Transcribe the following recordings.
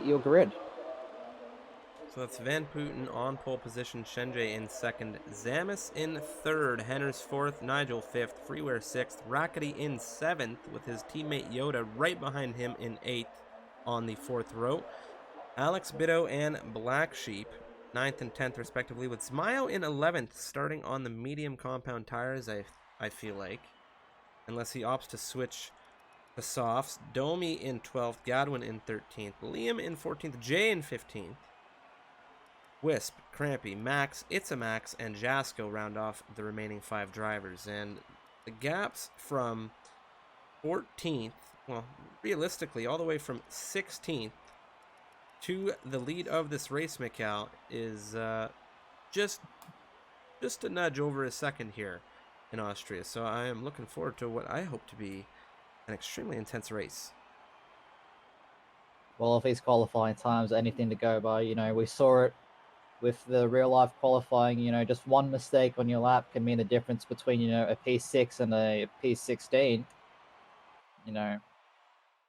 your grid. So that's Van Putten on pole position, Shenjay in second, Zamis in third, Henners fourth, Nigel fifth, Freeware sixth, Rackety in seventh with his teammate Yoda right behind him in eighth on the fourth row. Alex Bitto and Black Sheep, 9th and 10th respectively, with Zmayo in 11th, starting on the medium compound tires, I feel like. Unless he opts to switch to softs. Domi in 12th, Godwin in 13th, Liam in 14th, Jay in 15th. Wisp, Crampy, Max, It's a Max, and Jasko round off the remaining 5 drivers. And the gaps from 14th, well, realistically, all the way from 16th to the lead of this race, Mikal, is just a nudge over a second here in Austria. So I am looking forward to what I hope to be an extremely intense race. Well, if these qualifying times are anything to go by, we saw it with the real life qualifying. Just one mistake on your lap can mean the difference between, a P6 and a P16.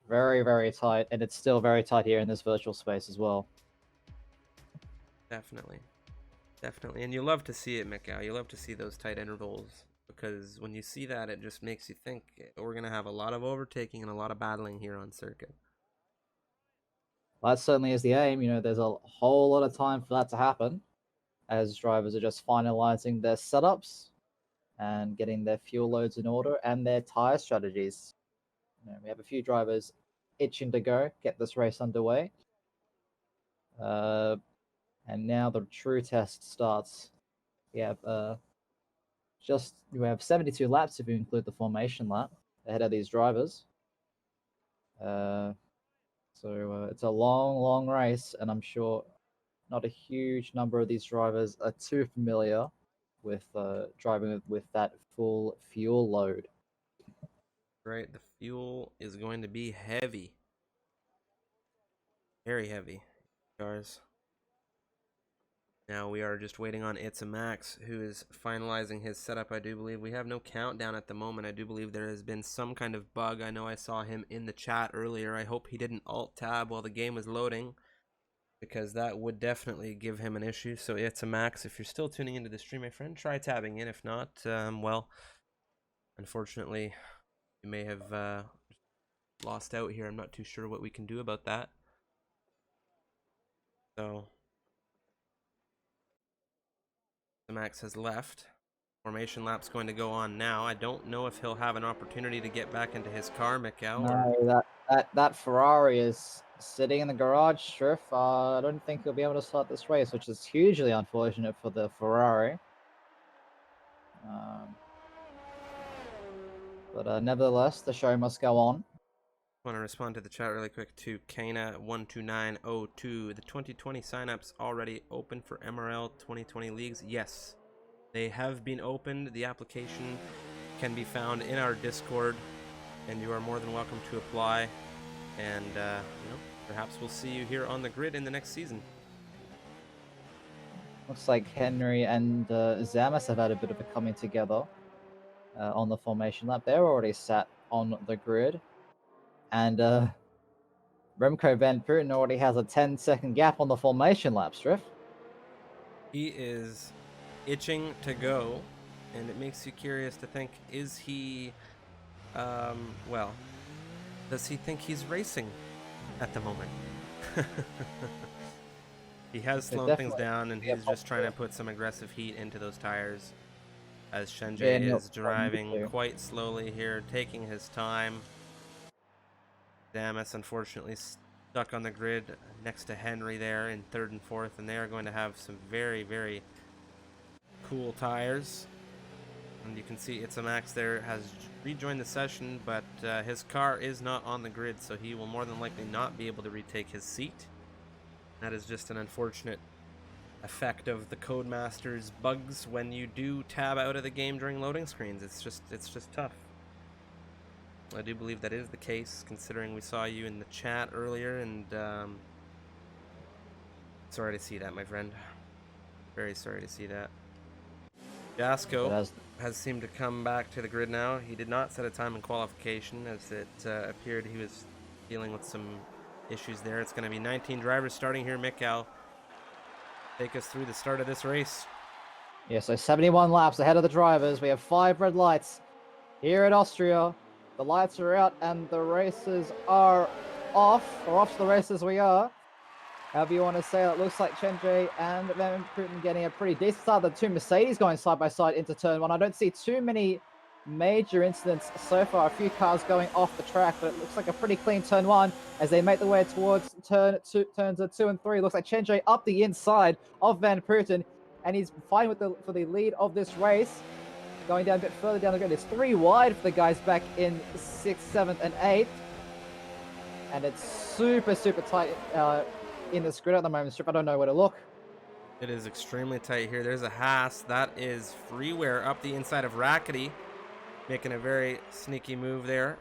Very, very tight, and it's still very tight here in this virtual space as well. Definitely. And you love to see it, Mikal. You love to see those tight intervals, because when you see that, it just makes you think we're going to have a lot of overtaking and a lot of battling here on circuit. Well, that certainly is the aim. There's a whole lot of time for that to happen, as drivers are just finalizing their setups and getting their fuel loads in order and their tire strategies. We have a few drivers itching to get this race underway. And now the true test starts. We have 72 laps if you include the formation lap ahead of these drivers. So it's a long, long race, and I'm sure not a huge number of these drivers are too familiar with driving with that full fuel load. Right, the fuel is going to be heavy. Very heavy. Cars. Now we are just waiting on It's a Max, who is finalizing his setup, I do believe. We have no countdown at the moment. I do believe there has been some kind of bug. I know I saw him in the chat earlier. I hope he didn't alt-tab while the game was loading, because that would definitely give him an issue. So It's a Max, if you're still tuning into the stream, my friend, try tabbing in. If not, well, unfortunately, you may have lost out here. I'm not too sure what we can do about that. So the Max has left. Formation lap's going to go on now. I don't know if he'll have an opportunity to get back into his car, Mikal. No, that Ferrari is sitting in the garage, Striff. I don't think he'll be able to start this race, which is hugely unfortunate for the Ferrari. But nevertheless, the show must go on. I want to respond to the chat really quick to Kana12902. The 2020 signups already open for MRL 2020 leagues? Yes, they have been opened. The application can be found in our Discord, and you are more than welcome to apply. And perhaps we'll see you here on the grid in the next season. Looks like Henry and Zamis have had a bit of a coming together on the formation lap. They're already sat on the grid. And Remco Van Putten already has a 10-second gap on the formation lap, Striff. He is itching to go, and it makes you curious to think, is he, does he think he's racing at the moment? He has slowed things down, and he's just trying to put some aggressive heat into those tires, as Shenjay is driving quite slowly here, taking his time. Damas unfortunately stuck on the grid next to Henry there in third and fourth, and they are going to have some very, very cool tires. And you can see It's a Max there has rejoined the session, but his car is not on the grid, so he will more than likely not be able to retake his seat. That is just an unfortunate effect of the Codemasters bugs when you do tab out of the game during loading screens. It's just tough. I do believe that is the case, considering we saw you in the chat earlier, and sorry to see that, my friend. Very sorry to see that. Jasko has seemed to come back to the grid now. He did not set a time in qualification, as it appeared he was dealing with some issues there. It's going to be 19 drivers starting here. Mikkel, take us through the start of this race. Yeah, so 71 laps ahead of the drivers. We have 5 red lights here at Austria. The lights are out and the races are off, or off to the races we are. However you want to say it, it looks like Chenjay and Van Putten getting a pretty decent start. The 2 Mercedes going side by side into turn 1. I don't see too many major incidents so far. A few cars going off the track, but it looks like a pretty clean turn 1 as they make their way towards turns 2 and 3. Looks like Chenjay up the inside of Van Putten, and he's fighting for the lead of this race. Going down a bit further down the grid, it's 3 wide for the guys back in 6th, 7th, and 8th. And it's super tight in this grid at the moment, Strip. I don't know where to look. It is extremely tight here. There's a Haas. That is Freeware up the inside of Rackety, making a very sneaky move there.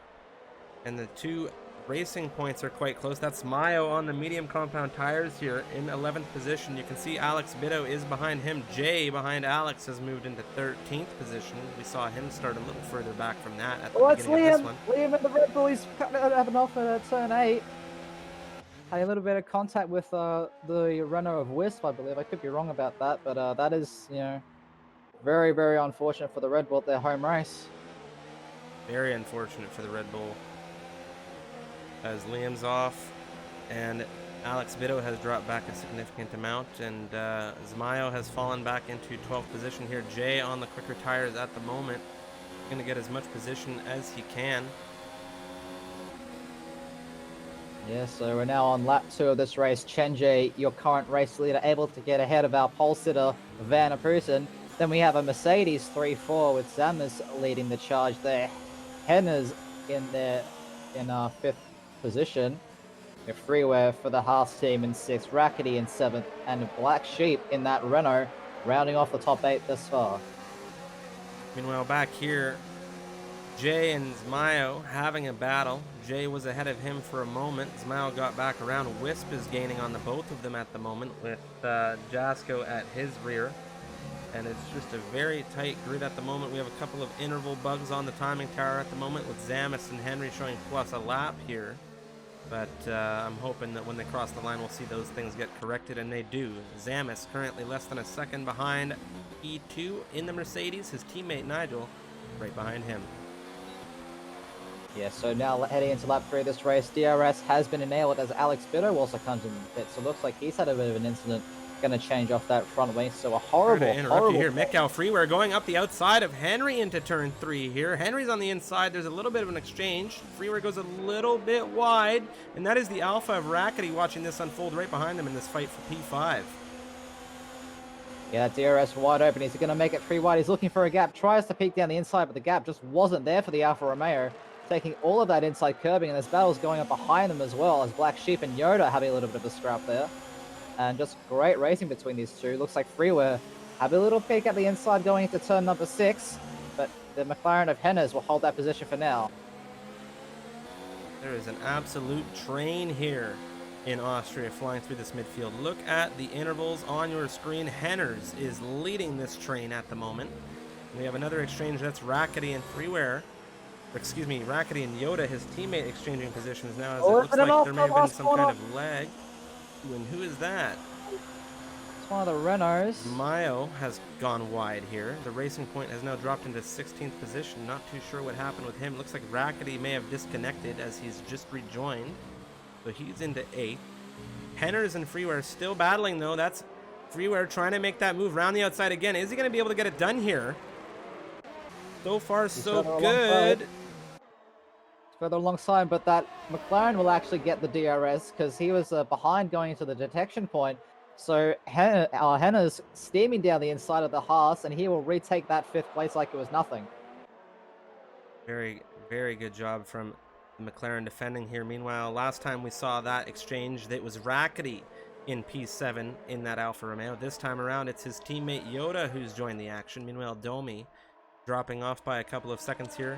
And the 2 racing points are quite close. That's Mayo on the medium compound tires here in 11th position. You can see Alex Bitto is behind him. Jay behind Alex has moved into 13th position. We saw him start a little further back from that at the beginning of this one. Liam in the Red Bull. He's having off at turn 8. Had a little bit of contact with the Renault of Wisp, I believe. I could be wrong about that, but that is, very, very unfortunate for the Red Bull at their home race. Very unfortunate for the Red Bull, as Liam's off and Alex Bitto has dropped back a significant amount, and Zmayo has fallen back into 12th position here. Jay on the quicker tires at the moment, going to get as much position as he can. Yeah, so we're now on lap 2 of this race. Chenjay, your current race leader, able to get ahead of our pole sitter, Van Putten. Then we have a Mercedes 3-4 with Zamis leading the charge there. Henner's in 5th position. We have Freeware for the Haas team in 6th, Rackety in 7th, and Black Sheep in that Renault, rounding off the top 8 thus far. Meanwhile, back here, Jay and Zmayo having a battle. Jay was ahead of him for a moment. Zmayo got back around. Wisp is gaining on the both of them at the moment, with Jasko at his rear. And it's just a very tight grid at the moment. We have a couple of interval bugs on the timing tower at the moment, with Zamis and Henry showing plus a lap here. But I'm hoping that when they cross the line, we'll see those things get corrected, and they do. Zamis currently less than a second behind E2 in the Mercedes. His teammate Nigel right behind him. Yeah, so now heading into lap 3 of this race, DRS has been enabled as Alex Bitto also comes in the pit. So it looks like he's had a bit of an incident. Going to change off that front wing. So a horrible here. Mikkel Freeware going up the outside of Henry into turn 3 here. Henry's on the inside. There's a little bit of an exchange. Freeware goes a little bit wide, and that is the Alpha of Rackety watching this unfold right behind them in this fight for P5. Yeah, DRS wide open. He's going to make it 3 wide. He's looking for a gap. Tries to peek down the inside, but the gap just wasn't there for the Alfa Romeo, taking all of that inside curbing, and there's battles going up behind them as well, as Black Sheep and Yoda having a little bit of a scrap there. And just great racing between these two. Looks like Freeware have a little peek at the inside going into turn number 6, but the McLaren of Hennes will hold that position for now. There is an absolute train here in Austria flying through this midfield. Look at the intervals on your screen. Henners is leading this train at the moment. We have another exchange. That's Rackety and Freeware. Excuse me, Rackety and Yoda, his teammate, exchanging positions now, as it looks like there may have been some kind of lag. And who is that? It's one of the Renaults. Mayo has gone wide here. The Racing Point has now dropped into 16th position. Not too sure what happened with him. Looks like Rackety may have disconnected as he's just rejoined. So he's into 8th. Henners and Freeware still battling, though. That's Freeware trying to make that move around the outside again. Is he going to be able to get it done here? So far, so good. Further alongside, but that McLaren will actually get the DRS because he was behind going into the detection point. So Henner's steaming down the inside of the Haas, and he will retake that 5th place like it was nothing. Very, very good job from the McLaren defending here. Meanwhile, last time we saw that exchange, it was Rackety in P7 in that Alfa Romeo. This time around, it's his teammate Yoda who's joined the action. Meanwhile, Domi dropping off by a couple of seconds here.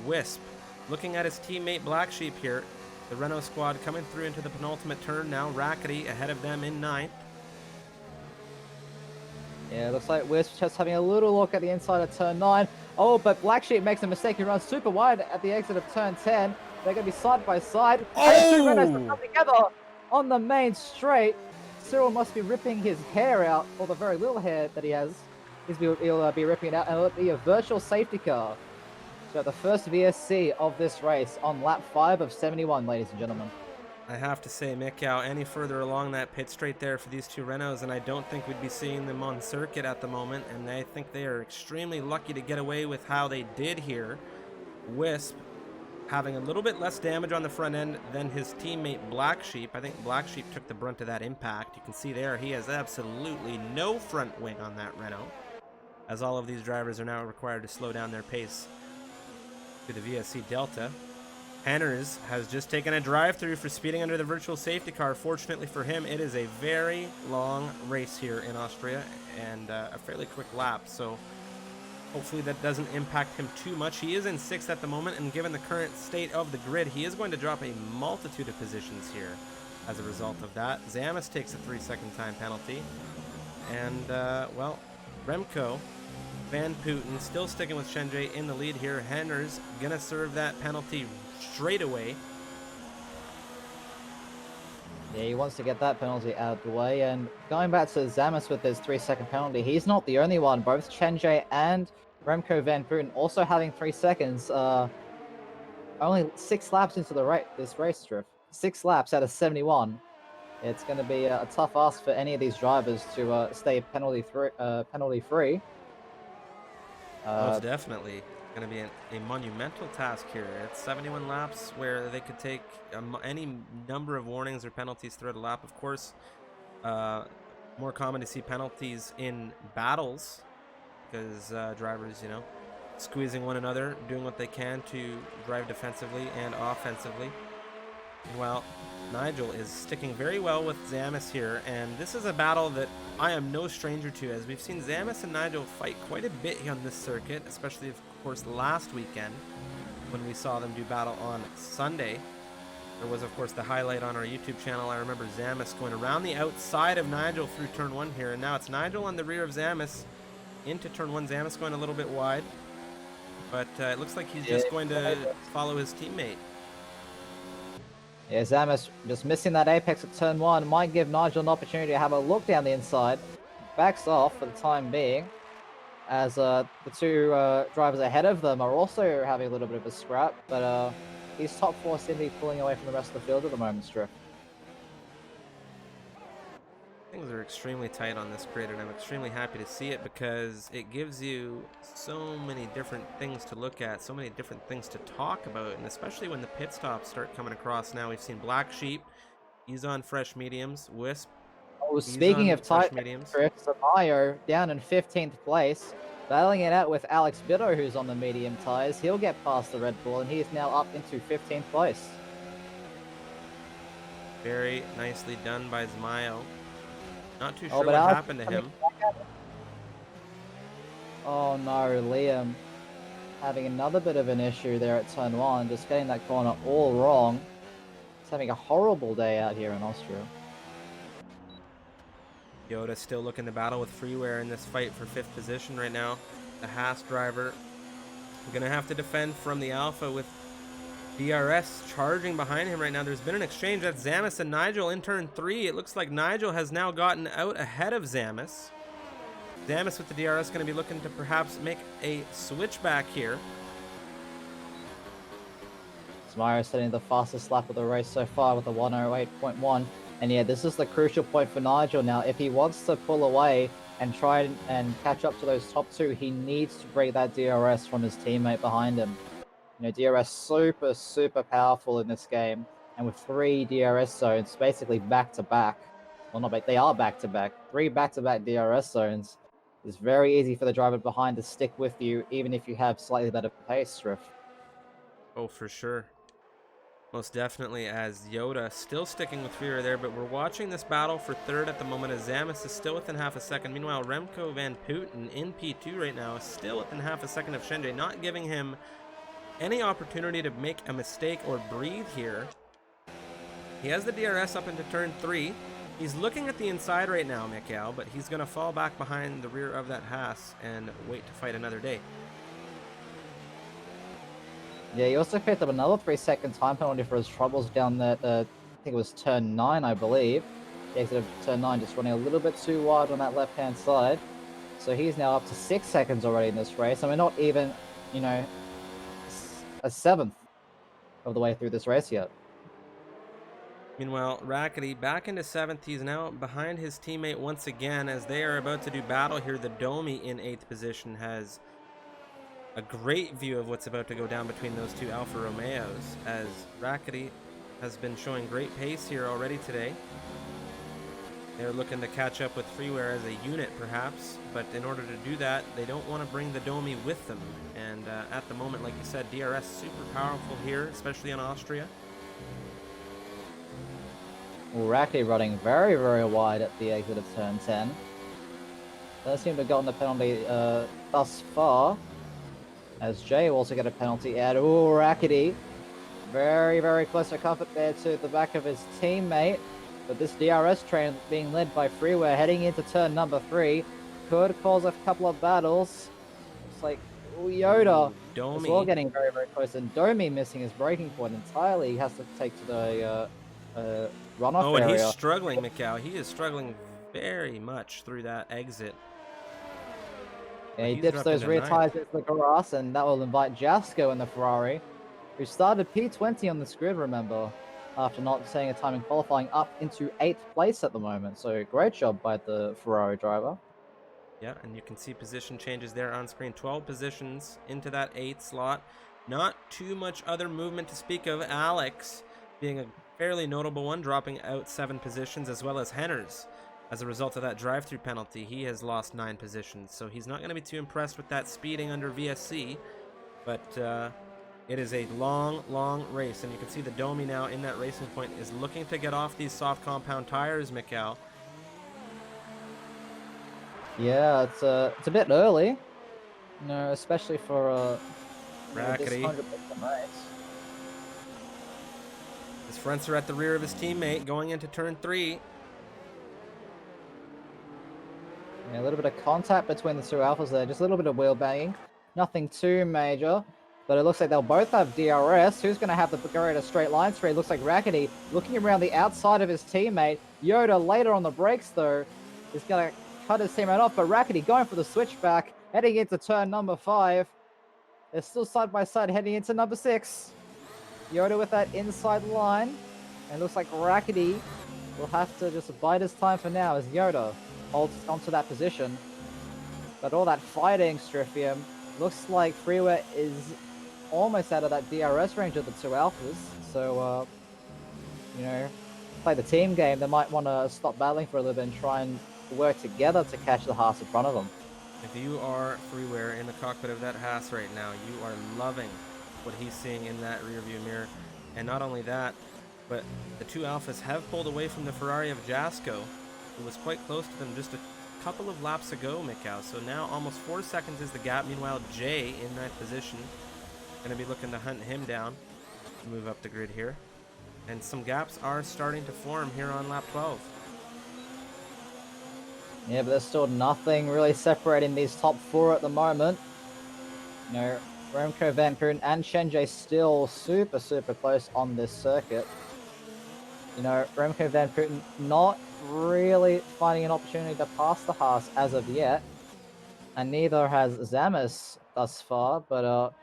Wisp looking at his teammate Black Sheep here. The Renault squad coming through into the penultimate turn now. Rackety ahead of them in 9th. Yeah, looks like Wisp just having a little look at the inside of turn 9. Oh, but Black Sheep makes a mistake. He runs super wide at the exit of turn 10. They're going to be side by side. And the two Renaults have come together on the main straight. Cyril must be ripping his hair out, or the very little hair that he has. He'll be ripping it out, and it'll be a virtual safety car. So the first VSC of this race on lap 5 of 71, ladies and gentlemen. I have to say, Mikau, any further along that pit straight there for these two Renaults, and I don't think we'd be seeing them on circuit at the moment, and I think they are extremely lucky to get away with how they did here. Wisp having a little bit less damage on the front end than his teammate Black Sheep. I think Black Sheep took the brunt of that impact. You can see there he has absolutely no front wing on that Renault, as all of these drivers are now required to slow down their pace to the VSC Delta. Henners has just taken a drive-through for speeding under the virtual safety car. Fortunately for him, it is a very long race here in Austria and a fairly quick lap, so hopefully that doesn't impact him too much. He is in 6th at the moment, and given the current state of the grid, he is going to drop a multitude of positions here as a result of that. Zamis takes a 3-second time penalty, and well, Remco Van Putten still sticking with Shenjay in the lead here. Henners gonna serve that penalty straight away. Yeah, he wants to get that penalty out of the way. And going back to Zamis with his 3-second penalty, he's not the only one. Both Shenjay and Remco Van Putten also having 3 seconds. Only 6 laps into this race, Drift. 6 laps out of 71. It's going to be a tough ask for any of these drivers to stay penalty free. Most definitely. Going to be a monumental task here. It's 71 laps where they could take any number of warnings or penalties throughout a lap. Of course, more common to see penalties in battles because drivers, you know, squeezing one another, doing what they can to drive defensively and offensively. Well, Nigel is sticking very well with Zamis here, and this is a battle that I am no stranger to, as we've seen Zamis and Nigel fight quite a bit on this circuit, especially, of course, last weekend when we saw them do battle on Sunday. There was, of course, the highlight on our YouTube channel. I remember Zamis going around the outside of Nigel through turn 1 here, and now it's Nigel on the rear of Zamis into turn 1. Zamis going a little bit wide, but it looks like he's just going to follow his teammate. Yeah, Zamis just missing that apex at turn 1 might give Nigel an opportunity to have a look down the inside. Backs off for the time being, as the two drivers ahead of them are also having a little bit of a scrap, but he's top 4 seem to be pulling away from the rest of the field at the moment, Striff. Things are extremely tight on this grid, and I'm extremely happy to see it because it gives you so many different things to look at, so many different things to talk about, and especially when the pit stops start coming across. Now we've seen Black Sheep, he's on fresh mediums. Wisp, speaking of tight mediums, Samayo down in 15th place, battling it out with Alex Bitto, who's on the medium tires. He'll get past the Red Bull, and he is now up into 15th place. Very nicely done by Zmayo. Not too sure what happened to him. Oh no, Liam having another bit of an issue there at turn 1, just getting that corner all wrong. He's having a horrible day out here in Austria. Yoda still looking to battle with Freeware in this fight for 5th position right now. The Haas driver going to have to defend from the Alpha with DRS charging behind him right now. There's been an exchange. That's Zamis and Nigel in turn 3. It looks like Nigel has now gotten out ahead of Zamis. Zamis with the DRS going to be looking to perhaps make a switchback here. Samayo setting the fastest lap of the race so far with a 108.1. And yeah, this is the crucial point for Nigel now. If he wants to pull away and try and catch up to those top 2, he needs to break that DRS from his teammate behind him. You know, DRS super powerful in this game, and with 3 DRS zones basically back to back, well, not back, they are back to back, 3 back-to-back DRS zones, it's very easy for the driver behind to stick with you, even if you have slightly better pace, Striff. Oh, for sure. Most definitely, as Yoda still sticking with Freer there, but we're watching this battle for 3rd at the moment as Zamis is still within half a second. Meanwhile, Remco Van Putten in P2 right now is still within half a second of Shenjay, not giving him any opportunity to make a mistake or breathe here. He has the DRS up into turn 3. He's looking at the inside right now, Mikhail, but he's going to fall back behind the rear of that Haas and wait to fight another day. Yeah, he also picked up another 3-second time penalty for his troubles down that, I think it was turn 9, I believe. The exit of turn 9 just running a little bit too wide on that left-hand side. So he's now up to 6 seconds already in this race, and we're not even, you know, a seventh of the way through this race yet. Meanwhile, Rackety back into 7th. He's now behind his teammate once again as they are about to do battle here. The Domi in 8th position has a great view of what's about to go down between those two Alfa Romeos, as Rackety has been showing great pace here already today. They're looking to catch up with Freeware as a unit, perhaps, but in order to do that, they don't want to bring the Domi with them. And at the moment, like you said, DRS super powerful here, especially in Austria. Rackety running very, very wide at the exit of turn 10. Doesn't seem to have gotten the penalty thus far, as Jay will also get a penalty. And Rackety, very, very close to comfort there to the back of his teammate. But this DRS train being led by Freeware heading into turn number 3 could cause a couple of battles. Looks like Yoda Domi as well getting very, very close. And Domi missing his braking point entirely. He has to take to the runoff Oh, and area. he's struggling, Mikau. He is struggling very much through that exit. And he dips those rear tires into the grass, and that will invite Jasko in the Ferrari, who started P20 on this grid, remember, after not setting a time in qualifying, up into 8th place at the moment. So great job by the Ferrari driver. Yeah, and you can see position changes there on screen. 12 positions into that 8th slot. Not too much other movement to speak of. Alex being a fairly notable one, dropping out 7 positions, as well as Henners. As a result of that drive-through penalty, he has lost 9 positions, so he's not going to be too impressed with that speeding under VSC, but it is a long, long race, and you can see the Domi now in that racing point is looking to get off these soft compound tires, Mikal. Yeah, it's a bit early, you know, especially for Rackety. this 100% race. His fronts are at the rear of his teammate going into turn 3. Yeah, a little bit of contact between the two Alphas there, just a little bit of wheel banging. Nothing too major, but it looks like they'll both have DRS. Who's going to have the greater straight line straight? Looks like Rackety looking around the outside of his teammate. Yoda later on the brakes, though, is going to cut his teammate off, but Rackety going for the switchback, heading into turn number 5. They're still side by side heading into number 6. Yoda with that inside line, and it looks like Rackety will have to just bide his time for now as Yoda holds onto that position. But all that fighting, Stryfium, looks like Freeware is almost out of that DRS range of the two Alphas. So, you know, play the team game. They might want to stop battling for a little bit and try and work together to catch the Haas in front of them. If you are Freeware in the cockpit of that Haas right now, you are loving what he's seeing in that rearview mirror. And not only that, but the two Alphas have pulled away from the Ferrari of Jasko, who was quite close to them just a couple of laps ago, Mikau. So now almost 4 seconds is the gap. Meanwhile, Jay in that position, going to be looking to hunt him down, move up the grid here. And some gaps are starting to form here on lap 12. Yeah, but there's still nothing really separating these top 4 at the moment. You know, Remco Van Koen and Shenjay still super, super close on this circuit. You know, Remco Van Koen not really finding an opportunity to pass the Haas as of yet. And neither has Zamis thus far, but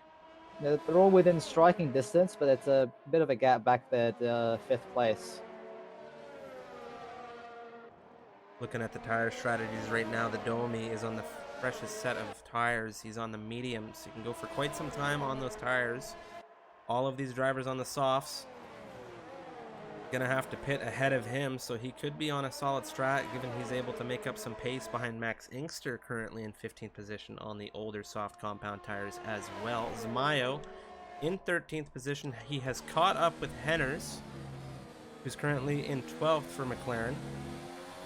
they're all within striking distance, but it's a bit of a gap back there to 5th place. Looking at the tire strategies right now, the Domi is on the freshest set of tires. He's on the mediums. So you can go for quite some time on those tires. All of these drivers on the softs gonna have to pit ahead of him, so he could be on a solid strat given he's able to make up some pace behind Max Inkster, currently in 15th position on the older soft compound tires as well. Zamayo in 13th position. He has caught up with Henners, who's currently in 12th for McLaren.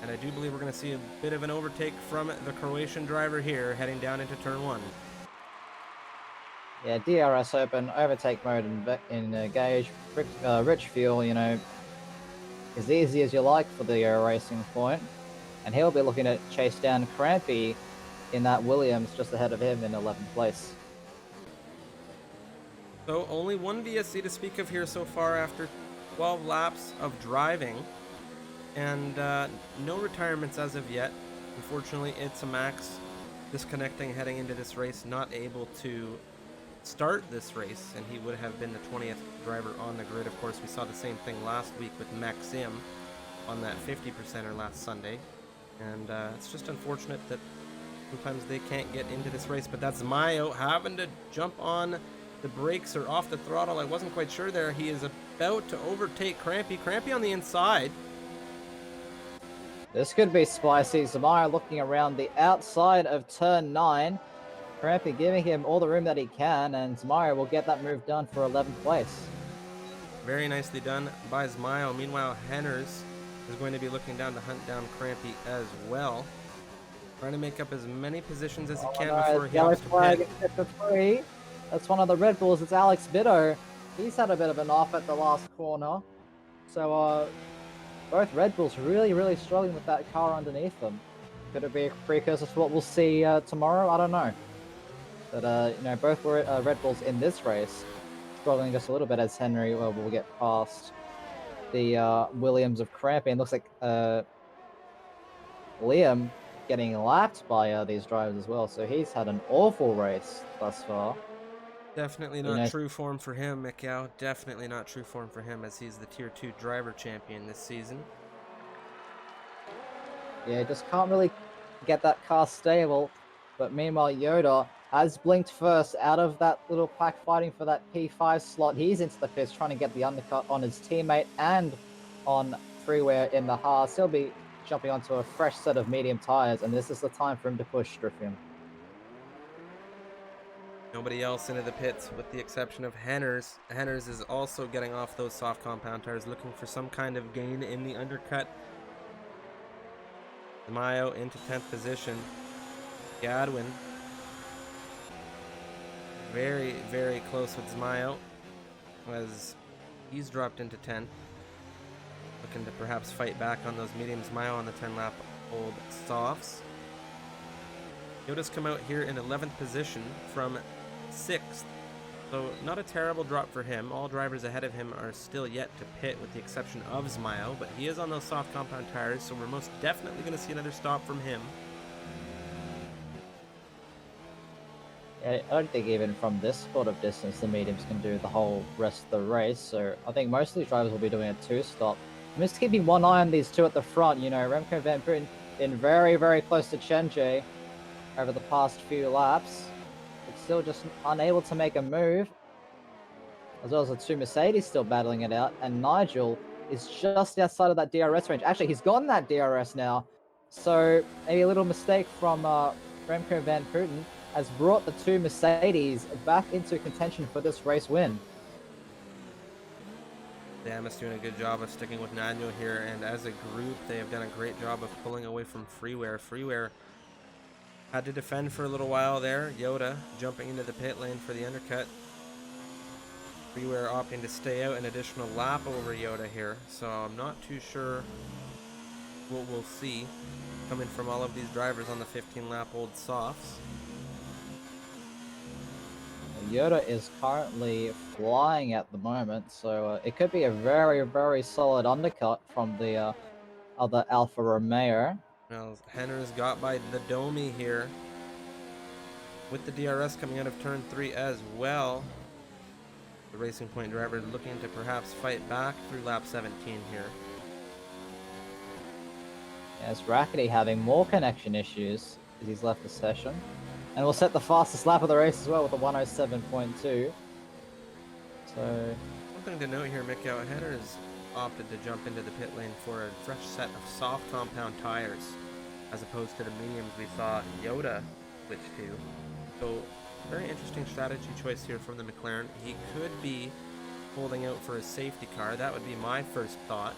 And I do believe we're going to see a bit of an overtake from the Croatian driver here heading down into turn 1. Yeah, DRS open, overtake mode in gauge, rich fuel, you know, as easy as you like for the racing point. And he'll be looking to chase down Crampy in that Williams just ahead of him in 11th place. So only one VSC to speak of here so far after 12 laps of driving, and no retirements as of yet. Unfortunately, it's a Max disconnecting heading into this race, not able to start this race, and he would have been the 20th driver on the grid. Of course, we saw the same thing last week with Maxim on that 50%er last Sunday, and it's just unfortunate that sometimes they can't get into this race. But that's Mayo having to jump on the brakes or off the throttle. I wasn't quite sure there. He is about to overtake Crampy. Crampy on the inside. This could be spicy. Zamara looking around the outside of turn 9. Crampy giving him all the room that he can, and Zamara will get that move done for 11th place. Very nicely done by Zmayo. Meanwhile, Henners is going to be looking down to hunt down Crampy as well. Trying to make up as many positions as he can before he hops to pit. That's one of the Red Bulls. It's Alex Bitto. He's had a bit of an off at the last corner. So both Red Bulls really struggling with that car underneath them. Could it be a precursor to what we'll see tomorrow? I don't know. But you know, both were Red Bulls in this race, struggling just a little bit as Henry will get past the Williams of Crampy. And looks like Liam getting lapped by these drivers as well. So he's had an awful race thus far. Definitely not true form for him, Mikau. Definitely not true form for him, as he's the Tier 2 driver champion this season. Yeah, just can't really get that car stable. But meanwhile, Yoda has blinked first out of that little pack fighting for that P5 slot. He's into the pits trying to get the undercut on his teammate and on Freeware in the Haas. He'll be jumping onto a fresh set of medium tires, and this is the time for him to push Strifium. Nobody else into the pits with the exception of Henners. Henners is also getting off those soft compound tires, looking for some kind of gain in the undercut. Mayo into 10th position. Gadwin very close with Zmayo as he's dropped into 10th, looking to perhaps fight back on those mediums. Zmayo on the 10-lap old softs. Yoda's come out here in 11th position from 6th, so not a terrible drop for him. All drivers ahead of him are still yet to pit with the exception of Zmayo, but he is on those soft compound tires, so we're most definitely going to see another stop from him. I don't think even from this sort of distance the mediums can do the whole rest of the race, so I think most of these drivers will be doing a 2-stop. I'm just keeping one eye on these two at the front. You know, Remco Van Putten been very close to Chenje over the past few laps, but still just unable to make a move, as well as the two Mercedes still battling it out, and Nigel is just outside of that DRS range. Actually, he's gotten that DRS now, so maybe a little mistake from Remco Van Putten has brought the two Mercedes back into contention for this race win. Damas doing a good job of sticking with Nigel here, and as a group they have done a great job of pulling away from Freeware. Freeware had to defend for a little while there. Yoda jumping into the pit lane for the undercut. Freeware opting to stay out an additional lap over Yoda here, so I'm not too sure what we'll see coming from all of these drivers on the 15-lap old softs. Yoda is currently flying at the moment, so it could be a very solid undercut from the other Alfa Romeo. Well, Henner's got by the Domi here, with the DRS coming out of turn 3 as well. The Racing Point driver looking to perhaps fight back through lap 17 here. Yes, Rackety having more connection issues as he's left the session. And we'll set the fastest lap of the race as well with a 107.2. So, something to note here, Mikko. Henner's opted to jump into the pit lane for a fresh set of soft compound tires, as opposed to the mediums we saw Yoda switch to. So, very interesting strategy choice here from the McLaren. He could be holding out for a safety car. That would be my first thought.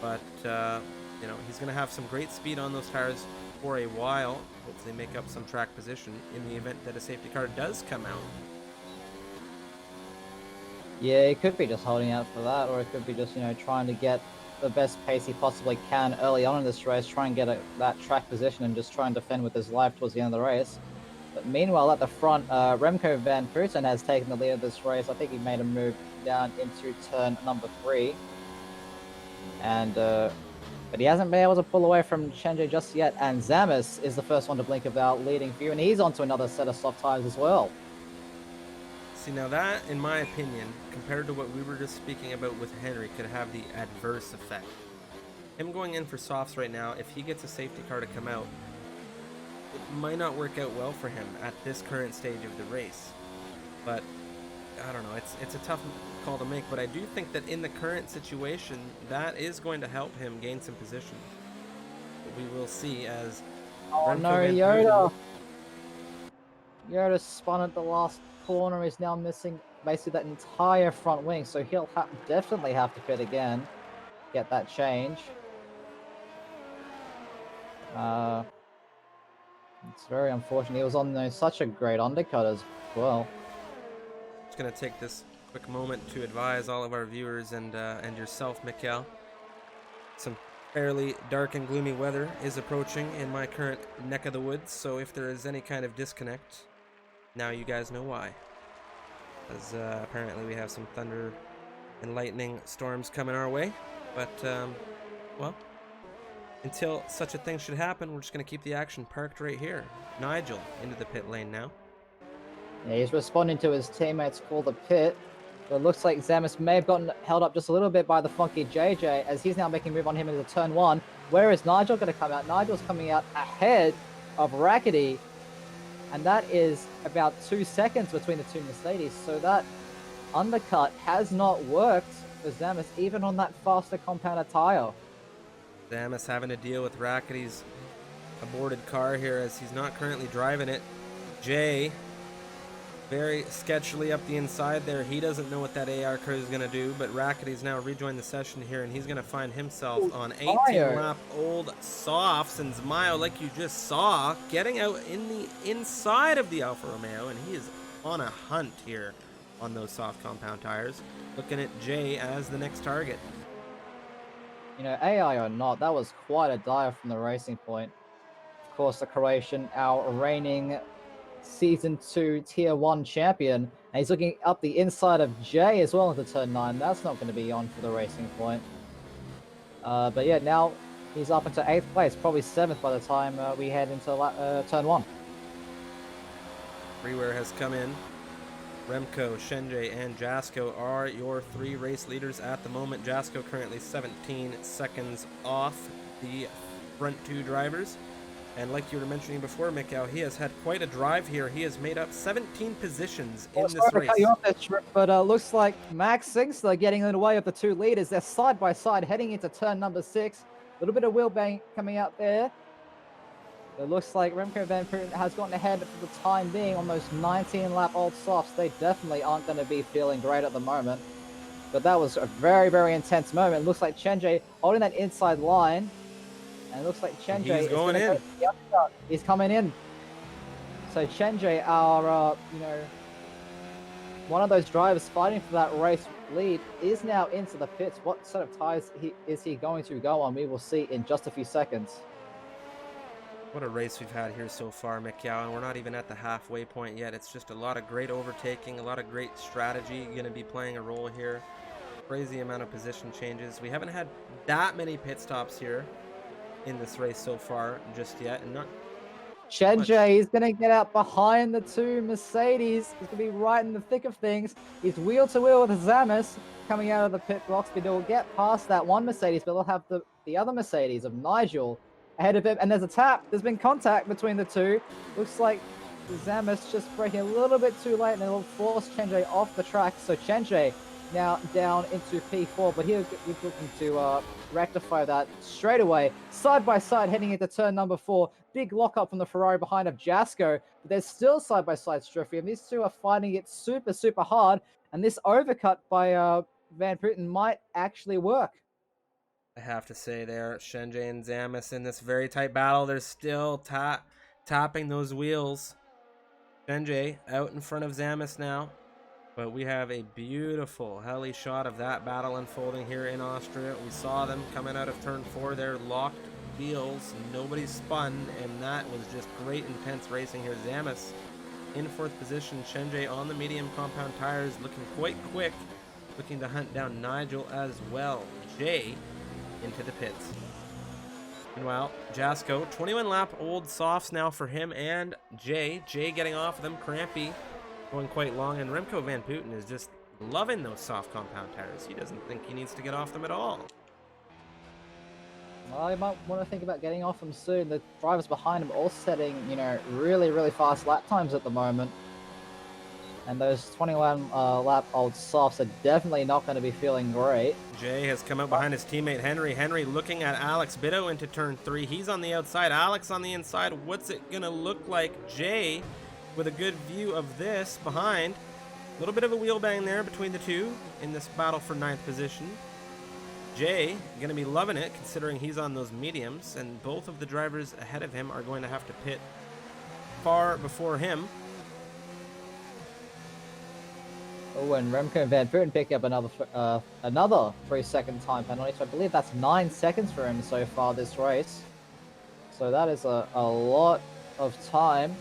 But, you know, he's going to have some great speed on those tires for a while. Hopefully make up some track position in the event that a safety car does come out. yeah, it could be just holding out for that, or it could be just, you know, trying to get the best pace he possibly can early on in this race, try and get that track position and just try and defend with his life towards the end of the race. But meanwhile, at the front, Remco Van Vleuten has taken the lead of this race. I think he made a move down into turn number 3. And but he hasn't been able to pull away from Chenje just yet. And Zamis is the first one to blink about leading view, and he's onto another set of soft tires as well. See, now that, in my opinion, compared to what we were just speaking about with Henry, could have the adverse effect. Him going in for softs right now, if he gets a safety car to come out, it might not work out well for him at this current stage of the race. But I don't know, it's a tough call to make, but I do think that in the current situation, that is going to help him gain some position. But we will see as Oh no, Yoda! Yoda spun at the last corner, is now missing basically that entire front wing, so he'll definitely have to pit again, get that change. It's very unfortunate. He was on such a great undercut as well. Just gonna take this quick moment to advise all of our viewers and yourself, Mikkel. Some fairly dark and gloomy weather is approaching in my current neck of the woods, so if there is any kind of disconnect, now you guys know why. As apparently we have some thunder and lightning storms coming our way, but well, until such a thing should happen, we're just going to keep the action parked right here. Nigel into the pit lane now. Yeah, he's responding to his teammates call the pit. But it looks like Zamis may have gotten held up just a little bit by the funky JJ, as he's now making a move on him into turn 1. Where is Nigel going to come out? Nigel's coming out ahead of Rackety, and that is about 2 seconds between the two Mercedes. So that undercut has not worked for Zamis, even on that faster compounded tire. Zamis having to deal with Rackety's aborted car here as he's not currently driving it. Jay very sketchily up the inside there. He doesn't know what that AR crew is going to do, but Rackety's now rejoined the session here, and he's going to find himself on 18-lap old softs, and Zmayo, like you just saw, getting out in the inside of the Alfa Romeo, and he is on a hunt here on those soft compound tires, looking at Jay as the next target. You know, AI or not, that was quite a dive from the racing point. Of course, the Croatian, our reigning Season 2 Tier 1 champion, and he's looking up the inside of Jay as well into turn 9. That's not going to be on for the racing point. But yeah, now he's up into 8th place, probably 7th by the time we head into turn 1. Freeware has come in. Remco, Chenje, and Jasko are your 3 race leaders at the moment. Jasko currently 17 seconds off the front 2 drivers. And like you were mentioning before, Mikkel, he has had quite a drive here. He has made up 17 positions in this race. To cut you off there, Trip, but looks like Max Singster getting in the way of the 2 leaders. They're side by side heading into turn number 6. A little bit of wheel bang coming out there. It looks like Remco Van Vleuten has gotten ahead for the time being on those 19-lap old softs. They definitely aren't going to be feeling great at the moment. But that was a very, very intense moment. It looks like Chenje holding that inside line. And it looks like Chenje is going in. He's coming in. So Chenje, our, one of those drivers fighting for that race lead, is now into the pits. What sort of tires is he going to go on? We will see in just a few seconds. What a race we've had here so far, Mikkel, and we're not even at the halfway point yet. It's just a lot of great overtaking, a lot of great strategy going to be playing a role here. Crazy amount of position changes. We haven't had that many pit stops here in this race so far just yet, and not Chenje is going to get out behind the 2 Mercedes. He's going to be right in the thick of things. He's wheel to wheel with Zamis coming out of the pit box, but he'll get past that 1 Mercedes, but he'll have the other Mercedes of Nigel ahead of him. And there's a tap. There's been contact between the 2. Looks like Zamis just braking a little bit too late, and it'll force Chenje off the track. So Chenje now down into P4, but he's looking to rectify that straight away. Side by side heading into turn number 4. Big lock up from the Ferrari behind of Jasko, but there's still side by side Striffy, and these 2 are fighting it super, super hard. And this overcut by Van Vleuten might actually work. I have to say there, Chenje and Zamis in this very tight battle. They're still tapping those wheels. Chenje out in front of Zamis now. But we have a beautiful heli shot of that battle unfolding here in Austria. We saw them coming out of turn 4 there, locked wheels. Nobody spun, and that was just great intense racing here. Zamis in 4th position. Shenjay on the medium compound tires, looking quite quick, looking to hunt down Nigel as well. Jay into the pits. Meanwhile, Jasko, 21 lap old softs now for him and Jay. Jay getting off of them, crampy, going quite long, and Remco Van Putten is just loving those soft compound tires. He doesn't think he needs to get off them at all. Well, you might want to think about getting off them soon. The drivers behind him all setting, you know, really, really fast lap times at the moment. And those 21 lap old softs are definitely not going to be feeling great. Jay has come out behind his teammate Henry. Henry looking at Alex Bitto into turn 3. He's on the outside, Alex on the inside. What's it going to look like? Jay with a good view of this behind. A little bit of a wheel bang there between the two in this battle for 9th position. Jay going to be loving it considering he's on those mediums, and both of the drivers ahead of him are going to have to pit far before him. Oh, and Remco and Van Putten pick up another 3-second time penalty. So I believe that's 9 seconds for him so far this race. So that is a lot of time.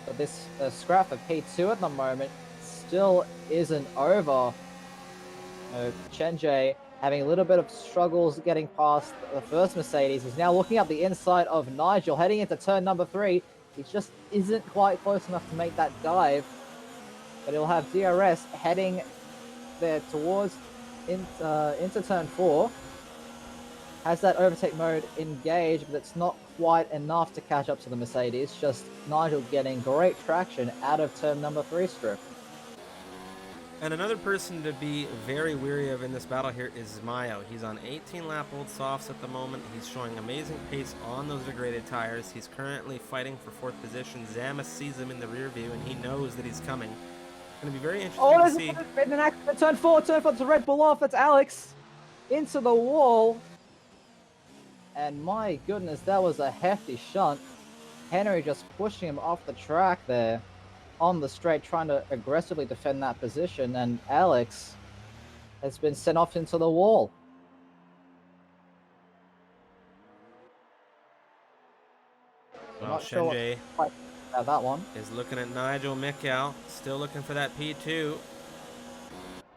But this scrap for P2 at the moment still isn't over. Chen Jie having a little bit of struggles getting past the first Mercedes. He's now looking up the inside of Nigel, heading into turn number 3. He just isn't quite close enough to make that dive. But he'll have DRS heading there towards into turn 4. Has that overtake mode engaged, but it's not quite enough to catch up to the Mercedes. Just Nigel getting great traction out of turn number 3 strip. And another person to be very weary of in this battle here is Mayo. He's on 18 lap old softs at the moment. He's showing amazing pace on those degraded tires. He's currently fighting for 4th position. Zamis sees him in the rear view, and he knows that he's coming. It's going to be very interesting to see. Oh, an accident. Turn 4, it's a Red Bull off. It's Alex into the wall. And my goodness, that was a hefty shunt. Henry just pushing him off the track there on the straight, trying to aggressively defend that position, and Alex has been sent off into the wall. Well, Shenjie that one is looking at Nigel Mikkel, still looking for that P2.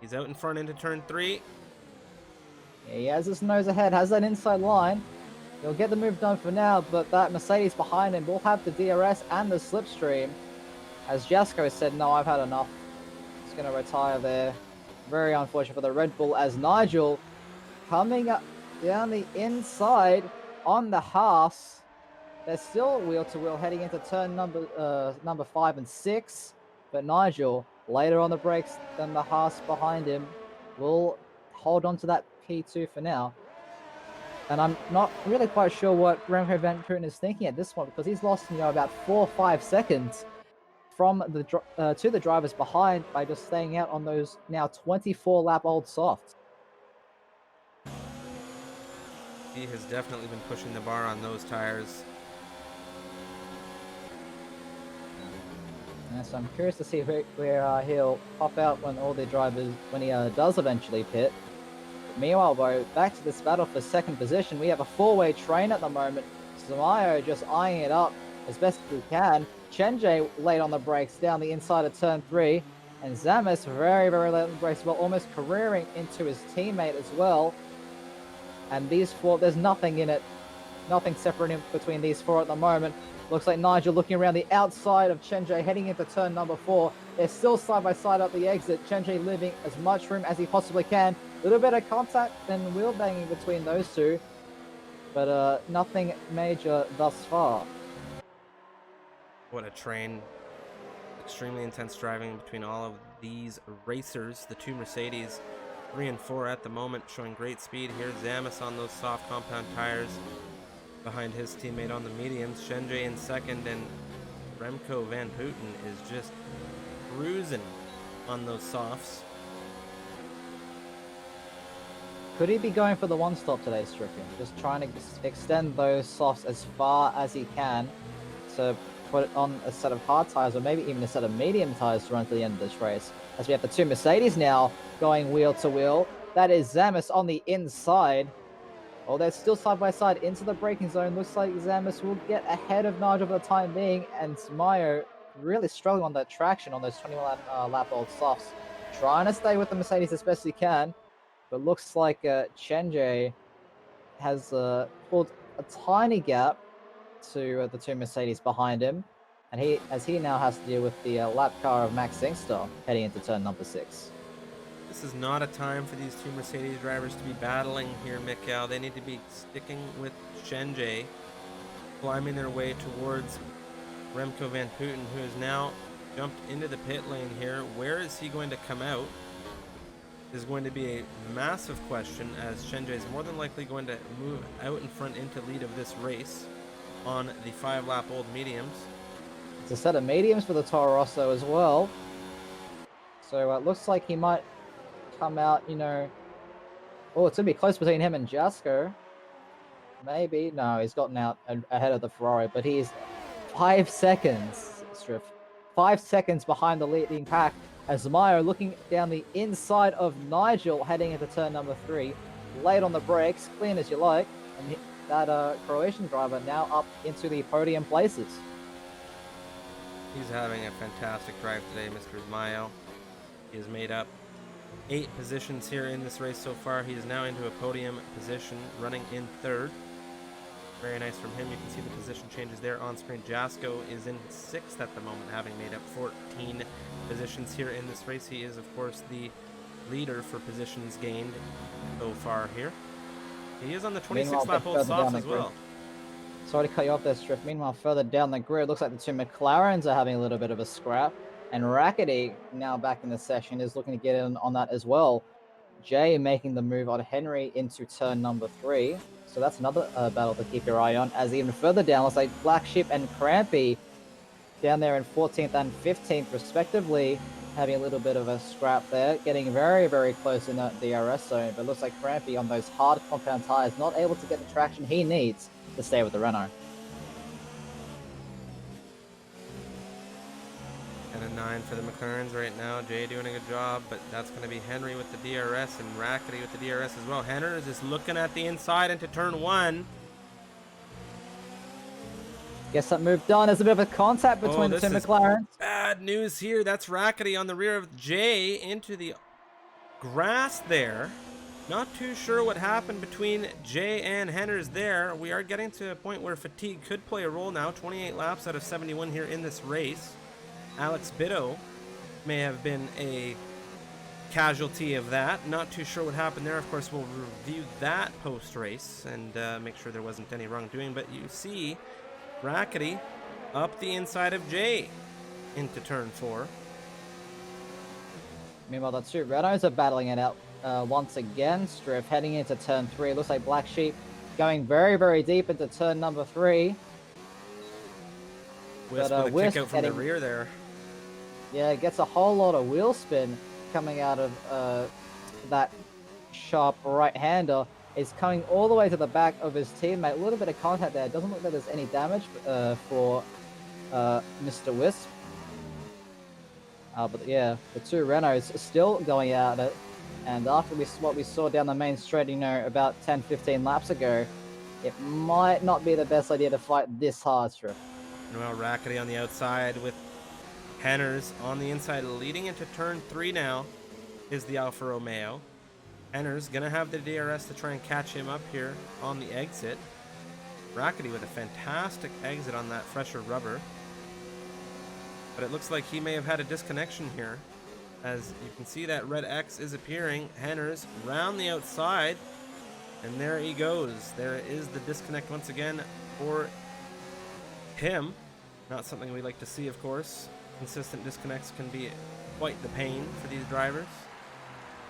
He's out in front into turn 3. He has his nose ahead, has that inside line. He'll get the move done for now, but that Mercedes behind him will have the DRS and the slipstream. As Jasko said, no, I've had enough. He's going to retire there. Very unfortunate for the Red Bull, as Nigel coming up down the inside on the Haas. They're still wheel-to-wheel heading into turn number 5 and 6. But Nigel, later on the brakes than the Haas behind him, will hold on to that P2 for now. And I'm not really quite sure what Remco Van Putten is thinking at this point, because he's lost, about 4 or 5 seconds from the to the drivers behind by just staying out on those now 24 lap old softs. He has definitely been pushing the bar on those tires. Yeah, so I'm curious to see where he'll pop out when he does eventually pit. Meanwhile, though, back to this battle for 2nd position. We have a 4-way train at the moment. Samayo just eyeing it up as best as he can. Chen Jie late on the brakes down the inside of turn 3. And Zamis very, very late on the brakes, well, almost careering into his teammate as well. And these 4, there's nothing in it. Nothing separating between these 4 at the moment. Looks like Nigel looking around the outside of Chen Jie heading into turn number 4. They're still side by side up the exit. Chen Jie leaving as much room as he possibly can. A little bit of contact and wheel banging between those two. But nothing major thus far. What a train. Extremely intense driving between all of these racers. The 2 Mercedes, 3 and 4 at the moment, showing great speed here. Zamis on those soft compound tires behind his teammate on the mediums. Shenjie in 2nd, and Remco Van Putten is just cruising on those softs. Could he be going for the one-stop today, Stricken? Just trying to extend those softs as far as he can to put it on a set of hard tires, or maybe even a set of medium tires to run to the end of this race. As we have the 2 Mercedes now going wheel to wheel. That is Zamis on the inside. Well, they're still side by side into the braking zone. Looks like Zamis will get ahead of Nigel for the time being, and Mayo really struggling on that traction on those 21 lap old softs. Trying to stay with the Mercedes as best he can, but looks like Chenje has pulled a tiny gap to the two Mercedes behind him, and he now has to deal with the lap car of Max Singster heading into turn number 6. This is not a time for these two Mercedes drivers to be battling here, Mikhail. They need to be sticking with Chenje, climbing their way towards Remco Van Putten, who has now jumped into the pit lane here. Where is he going to come out? Is going to be a massive question, as Chenje is more than likely going to move out in front into lead of this race on the 5-lap old mediums. It's a set of mediums for the Toro Rosso as well. So it looks like he might come out, you know... Oh, it's going to be close between him and Jasko. Maybe. No, he's gotten out ahead of the Ferrari, but he's 5 seconds, Striff. 5 seconds behind the leading pack, as Mayo looking down the inside of Nigel heading into turn number 3. Late on the brakes, clean as you like. And that Croatian driver now up into the podium places. He's having a fantastic drive today, Mr. Mayo. He has made up 8 positions here in this race so far. He is now into a podium position, running in 3rd. Very nice from him. You can see the position changes there on screen. Jasko is in 6th at the moment, having made up 14 positions here in this race. He is, of course, the leader for positions gained so far here. He is on the 26th lap old softs as well. Sorry to cut you off there, Striff. Meanwhile, further down the grid, looks like the two McLarens are having a little bit of a scrap. And Rackety, now back in the session, is looking to get in on that as well. Jay making the move on Henry into turn number 3. So that's another battle to keep your eye on. As even further down, looks like Black Sheep and Crampy down there in 14th and 15th respectively, having a little bit of a scrap there. Getting very, very close in that DRS zone. But looks like Crampy on those hard compound tires, not able to get the traction he needs to stay with the Renault. And a 9 for the McLarens right now. Jay doing a good job, but that's going to be Henry with the DRS and Rackety with the DRS as well. Henry is just looking at the inside into turn 1. Guess that move done. There's a bit of a contact between the two McLarens. Bad news here. That's Rackety on the rear of Jay into the grass there. Not too sure what happened between Jay and Henners there. We are getting to a point where fatigue could play a role now. 28 laps out of 71 here in this race. Alex Bitto may have been a casualty of that. Not too sure what happened there. Of course, we'll review that post-race and make sure there wasn't any wrongdoing. But you see Rackety up the inside of Jay into turn 4. Meanwhile, the two Renaults are battling it out once again. Striff heading into turn 3. Looks like Black Sheep going very, very deep into turn number 3. Wisp with a kick out from the rear there. Yeah, gets a whole lot of wheel spin coming out of that sharp right-hander. Is coming all the way to the back of his teammate. A little bit of contact there. Doesn't look like there's any damage for Mr. Wisp. But yeah, the two Renaults are still going at it. And after what we saw down the main straight, you know, about 10-15 laps ago, it might not be the best idea to fight this hard, Striff. Well, Rackety on the outside with Henners on the inside, leading into turn 3 now is the Alfa Romeo. Henners gonna have the DRS to try and catch him up here on the exit. Rackety with a fantastic exit on that fresher rubber. But it looks like he may have had a disconnection here. As you can see, that red X is appearing. Henners round the outside. And there he goes. There is the disconnect once again for him. Not something we like to see, of course. Consistent disconnects can be quite the pain for these drivers.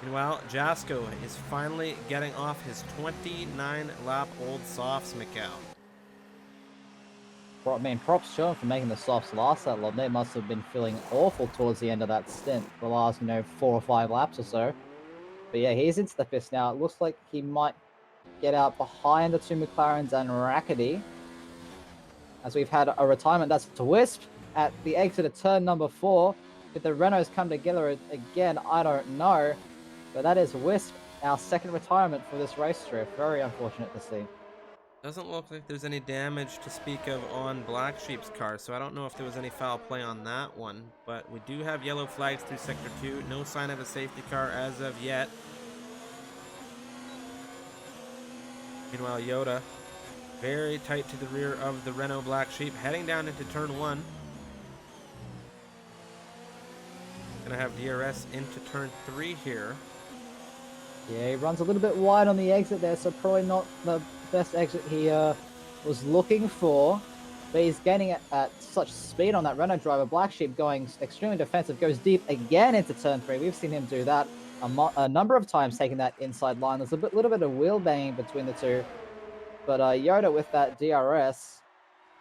Meanwhile, Jasko is finally getting off his 29-lap-old softs, Mikhail. Well, I mean, props to him for making the softs last that long. They must have been feeling awful towards the end of that stint, the last, 4 or 5 laps or so. But yeah, he's into the fist now. It looks like he might get out behind the two McLarens and Rackety. As we've had a retirement, that's to Wisp at the exit of turn number 4. Did the Renaults come together again? I don't know. But that is Wisp our second retirement for this race trip. Very unfortunate to see. Doesn't look like there's any damage to speak of on Black Sheep's car, so I don't know if there was any foul play on that one. But we do have yellow flags through Sector 2. No sign of a safety car as of yet. Meanwhile, Yoda very tight to the rear of the Renault Black Sheep, heading down into turn 1. Gonna have DRS into turn 3 here. Yeah, he runs a little bit wide on the exit there, so probably not the best exit he was looking for. But he's gaining at such speed on that Renault driver. Black Sheep going extremely defensive, goes deep again into turn 3. We've seen him do that a number of times, taking that inside line. There's a little bit of wheel banging between the two. But Yoda with that DRS,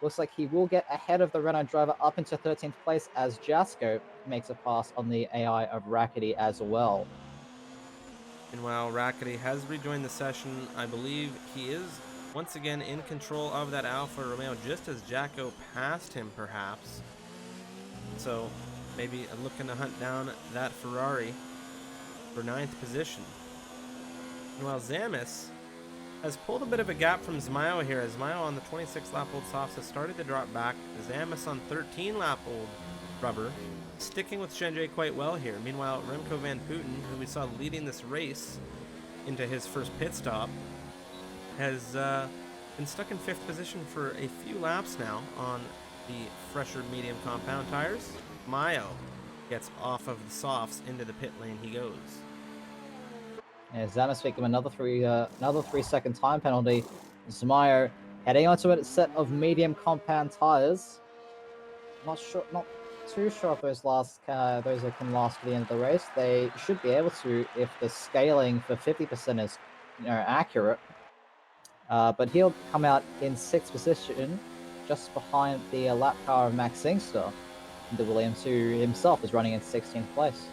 looks like he will get ahead of the Renault driver up into 13th place as Jasko makes a pass on the AI of Rackety as well. Meanwhile, Rackety has rejoined the session. I believe he is once again in control of that Alfa Romeo, just as Jacko passed him, perhaps. So maybe looking to hunt down that Ferrari for 9th position. Meanwhile, Zamis has pulled a bit of a gap from Zmayo here, as Zmayo on the 26-lap-old softs has started to drop back. Zamis on 13-lap-old rubber, sticking with Shenjay quite well here. Meanwhile, Remco Van Putten, who we saw leading this race into his first pit stop, has been stuck in 5th position for a few laps now on the fresher medium compound tires. Mayo gets off of the softs, into the pit lane he goes. Yeah, Zamis victim another 3-second time penalty. Zmayo heading onto a set of medium compound tires. Not too sure if those can last for the end of the race. They should be able to if the scaling for 50% is accurate. But he'll come out in 6th position, just behind the lap car of Max Singster. The Williams, who himself is running in 16th place.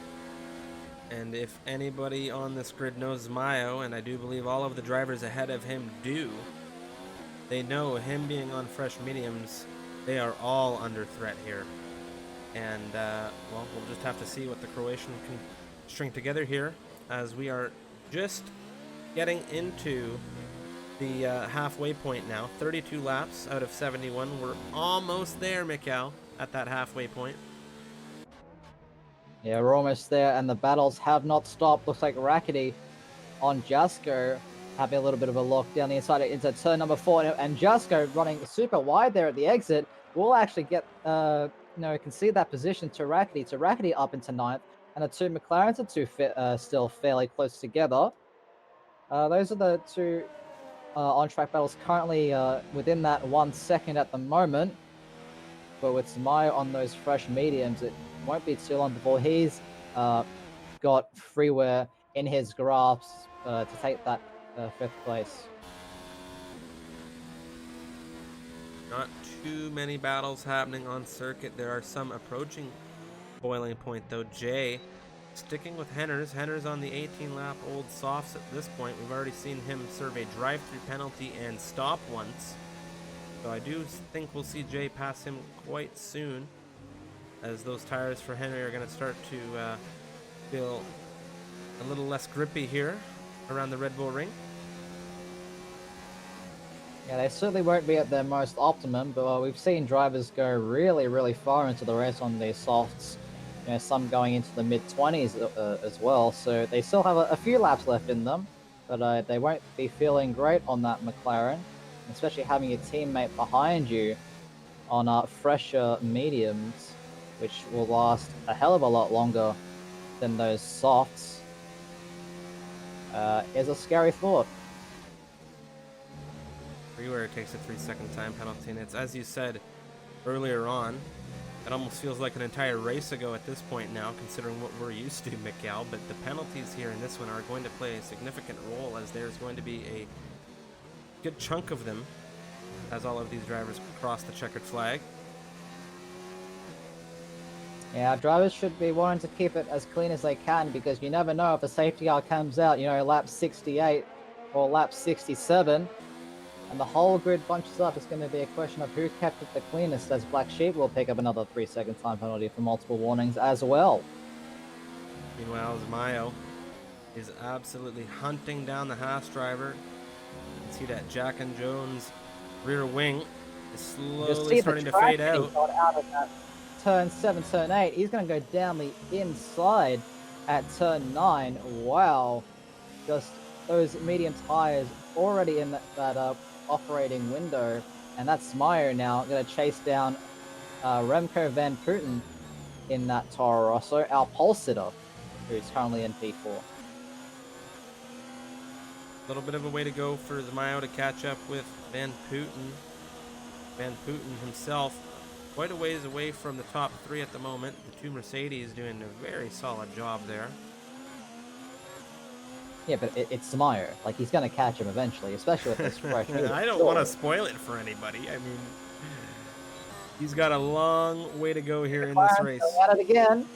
And if anybody on this grid knows Mayo, and I do believe all of the drivers ahead of him do, they know him being on fresh mediums, they are all under threat here. And, well, we'll just have to see what the Croatian can string together here, as we are just getting into the halfway point now. 32 laps out of 71. We're almost there, Mikhail, at that halfway point. Yeah, we're almost there, and the battles have not stopped. Looks like Rackety on Jasko having a little bit of a look down the inside into turn number 4, and Jasko running super wide there at the exit will actually get, concede that position to Rackety. To Rackety up into 9th, and the two McLarens are still fairly close together. Those are the two on-track battles currently within that 1 second at the moment. But with Zmayo on those fresh mediums, it won't be too long before he's got freeware in his grasp to take that 5th place. Not too many battles happening on circuit. There are some approaching boiling point, though. Jay sticking with Henners. Henners on the 18-lap-old softs at this point. We've already seen him serve a drive-through penalty and stop once. So I do think we'll see Jay pass him quite soon, as those tires for Henry are going to start to feel a little less grippy here around the Red Bull Ring. Yeah, they certainly won't be at their most optimum, but we've seen drivers go really, really far into the race on these softs. Some going into the mid-20s as well, so they still have a few laps left in them, but they won't be feeling great on that McLaren, especially having your teammate behind you on fresher mediums, which will last a hell of a lot longer than those softs, is a scary thought. Freeware takes a 3-second time penalty, and it's, as you said earlier on, it almost feels like an entire race ago at this point now, considering what we're used to, Mikhail, but the penalties here in this one are going to play a significant role, as there's going to be a good chunk of them as all of these drivers cross the checkered flag. Yeah, drivers should be wanting to keep it as clean as they can, because you never know if a safety car comes out, lap 68 or lap 67, and the whole grid bunches up. It's going to be a question of who kept it the cleanest, as Black Sheep will pick up another 3-second time penalty for multiple warnings as well. Meanwhile, Zmayo is absolutely hunting down the Haas driver. You can see that Jack and Jones rear wing is Just slowly see the starting to track fade that he out. got out of that turn 7, turn 8. He's going to go down the inside at turn 9. Wow. Just those medium tires already in that operating window. And that's Meyer now going to chase down Remco Van Putten in that Toro Rosso, our pole sitter, who's currently in P4. A little bit of a way to go for Zmayo to catch up with Van Putten. Van Putten himself quite a ways away from the top 3 at the moment. The two Mercedes doing a very solid job there. Yeah, but it's Meyer. Like, he's going to catch him eventually, especially with this fresh medium. I don't want to spoil it for anybody. I mean, he's got a long way to go here in this race. Going at it again.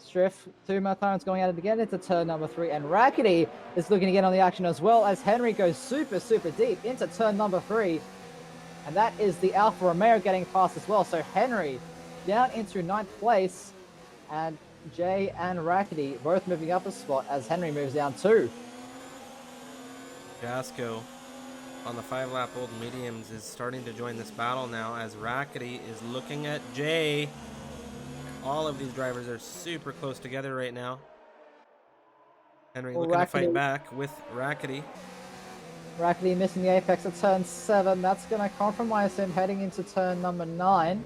Striff, 2 McLaren's going at it again into turn number 3, and Rackety is looking to get on the action as well as Henry goes super deep into turn number 3, and that is the Alfa Romeo getting past as well. So Henry down into 9th place, and Jay and Rackety both moving up a spot as Henry moves down 2. Jasko on the 5-lap old mediums is starting to join this battle now as Rackety is looking at Jay. All of these drivers are super close together right now. Henry looking to fight back with Rackety. Rackety missing the apex at turn 7. That's going to compromise him heading into turn number 9.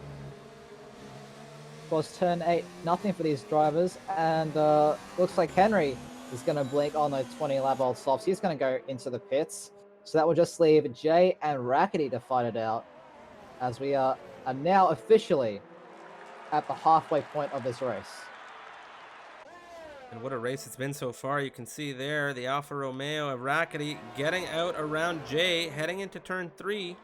Of course, turn 8, nothing for these drivers. And looks like Henry is going to blink on those 20-lap old softs. He's going to go into the pits. So that will just leave Jay and Rackety to fight it out as we are now officially at the halfway point of this race. And what a race it's been so far. You can see there the Alfa Romeo of Rackety getting out around Jay, heading into turn 3.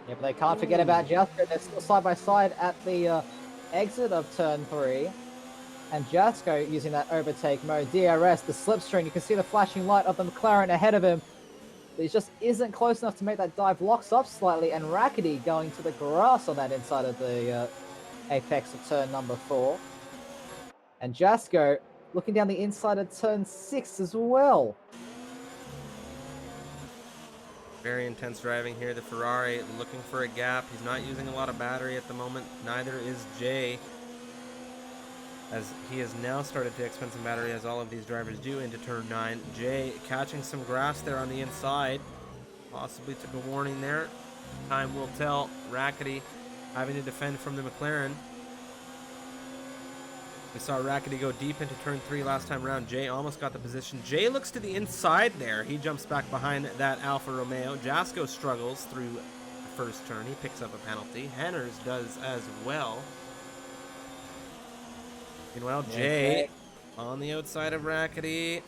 Yeah, but they can't forget about Jasko. They're still side by side at the exit of turn 3. And Jasko using that overtake mode, DRS, the slipstream. You can see the flashing light of the McLaren ahead of him. But he just isn't close enough to make that dive. Locks up slightly, and Rackety going to the grass on that inside of the apex of turn number 4. And Jasko looking down the inside of turn 6 as well. Very intense driving here. The Ferrari looking for a gap. He's not using a lot of battery at the moment. Neither is Jay, as he has now started to expend some battery, as all of these drivers do, into turn 9. Jay catching some grass there on the inside. Possibly took a warning there. Time will tell. Rackety having to defend from the McLaren. We saw Rackety go deep into turn 3 last time around. Jay almost got the position. Jay looks to the inside there. He jumps back behind that Alfa Romeo. Jasko struggles through the first turn. He picks up a penalty. Henners does as well. Meanwhile, Jay on the outside of Rackety.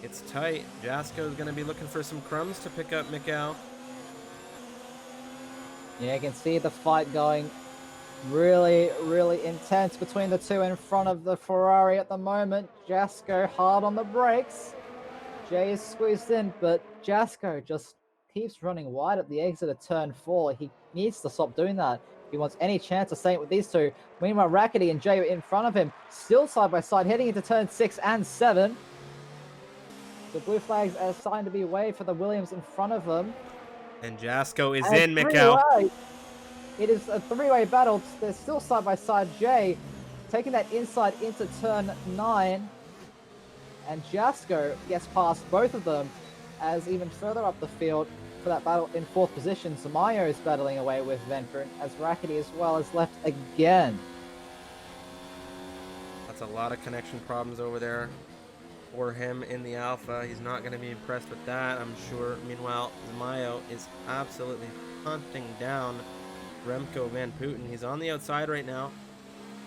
It's tight. Jasko is going to be looking for some crumbs to pick up, Mikkel. Yeah, you can see the fight going really intense between the two in front of the Ferrari at the moment. Jasko hard on the brakes. Jay is squeezed in, but Jasko just keeps running wide at the exit of turn 4. He needs to stop doing that if he wants any chance of staying with these two. Meanwhile, Rackety and Jay are in front of him, still side by side, heading into turn 6 and 7. The blue flags are starting to be waved for the Williams in front of them. And Jasko is in, Mikkel. It is a 3-way battle. They're still side by side. Jay taking that inside into turn 9. And Jasko gets past both of them as even further up the field for that battle in 4th position. Zamayo is battling away with Van Putten as Rackety as well is left again. That's a lot of connection problems over there for him in the Alpha. He's not going to be impressed with that, I'm sure. Meanwhile, Zamayo is absolutely hunting down Remco Van Putten. He's on the outside right now.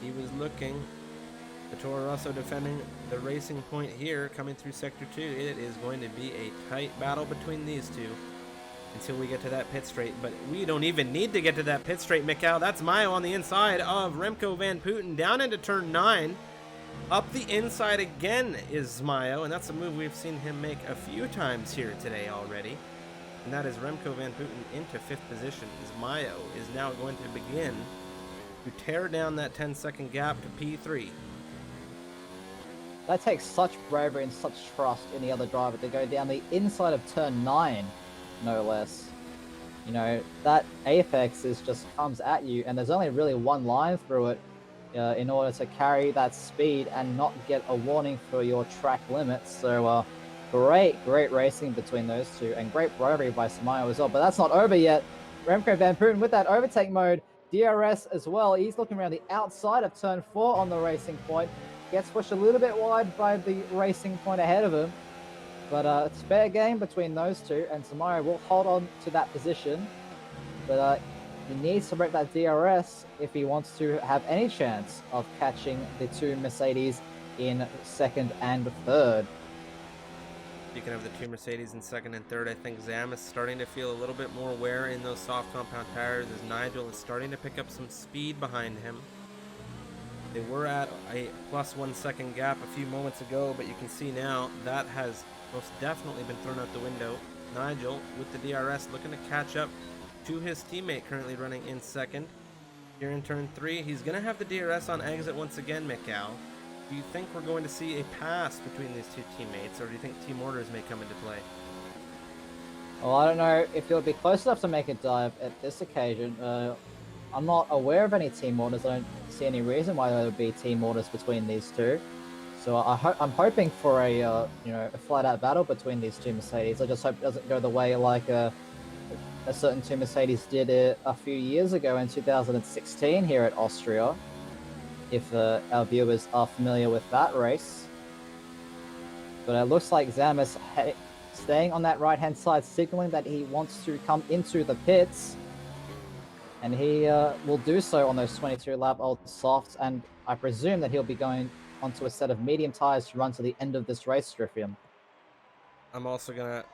He was looking. The Toro Rosso defending the racing point here, coming through Sector 2. It is going to be a tight battle between these two until we get to that pit straight. But we don't even need to get to that pit straight, Mikkel. That's Mayo on the inside of Remco Van Putten down into turn 9. Up the inside again is Mayo, and that's a move we've seen him make a few times here today already. And that is Remco Van Putten into 5th position. Mayo is now going to begin to tear down that 10-second gap to P3. That takes such bravery and such trust in the other driver to go down the inside of turn 9, no less. You know, that apex is just comes at you, and there's only really one line through it in order to carry that speed and not get a warning for your track limits. So, great racing between those two, and great bravery by Samayo as well. But that's not over yet. Remco Van Putten with that overtake mode, DRS as well. He's looking around the outside of turn 4 on the racing point. Gets pushed a little bit wide by the racing point ahead of him. But it's fair game between those two, and Samayo will hold on to that position. But he needs to break that DRS if he wants to have any chance of catching the two Mercedes in second and third. Speaking of the two Mercedes in second and third, I think Zam is starting to feel a little bit more wear in those soft compound tires as Nigel is starting to pick up some speed behind him. They were at a plus 1 second gap a few moments ago, but you can see now that has most definitely been thrown out the window. Nigel with the DRS looking to catch up to his teammate currently running in second. Here in turn 3, he's going to have the DRS on exit once again, Mikal. Do you think we're going to see a pass between these two teammates, or do you think team orders may come into play? Well, I don't know if he'll be close enough to make a dive at this occasion. I'm not aware of any team orders. I don't see any reason why there would be team orders between these two. So I'm hoping for a flat-out battle between these two Mercedes. I just hope it doesn't go the way like a certain two Mercedes did it a few years ago in 2016 here at Austria. If our viewers are familiar with that race. But it looks like Zam is staying on that right-hand side, signaling that he wants to come into the pits. And he will do so on those 22-lap-old softs, and I presume that he'll be going onto a set of medium tires to run to the end of this race, Driffium. I'm also going to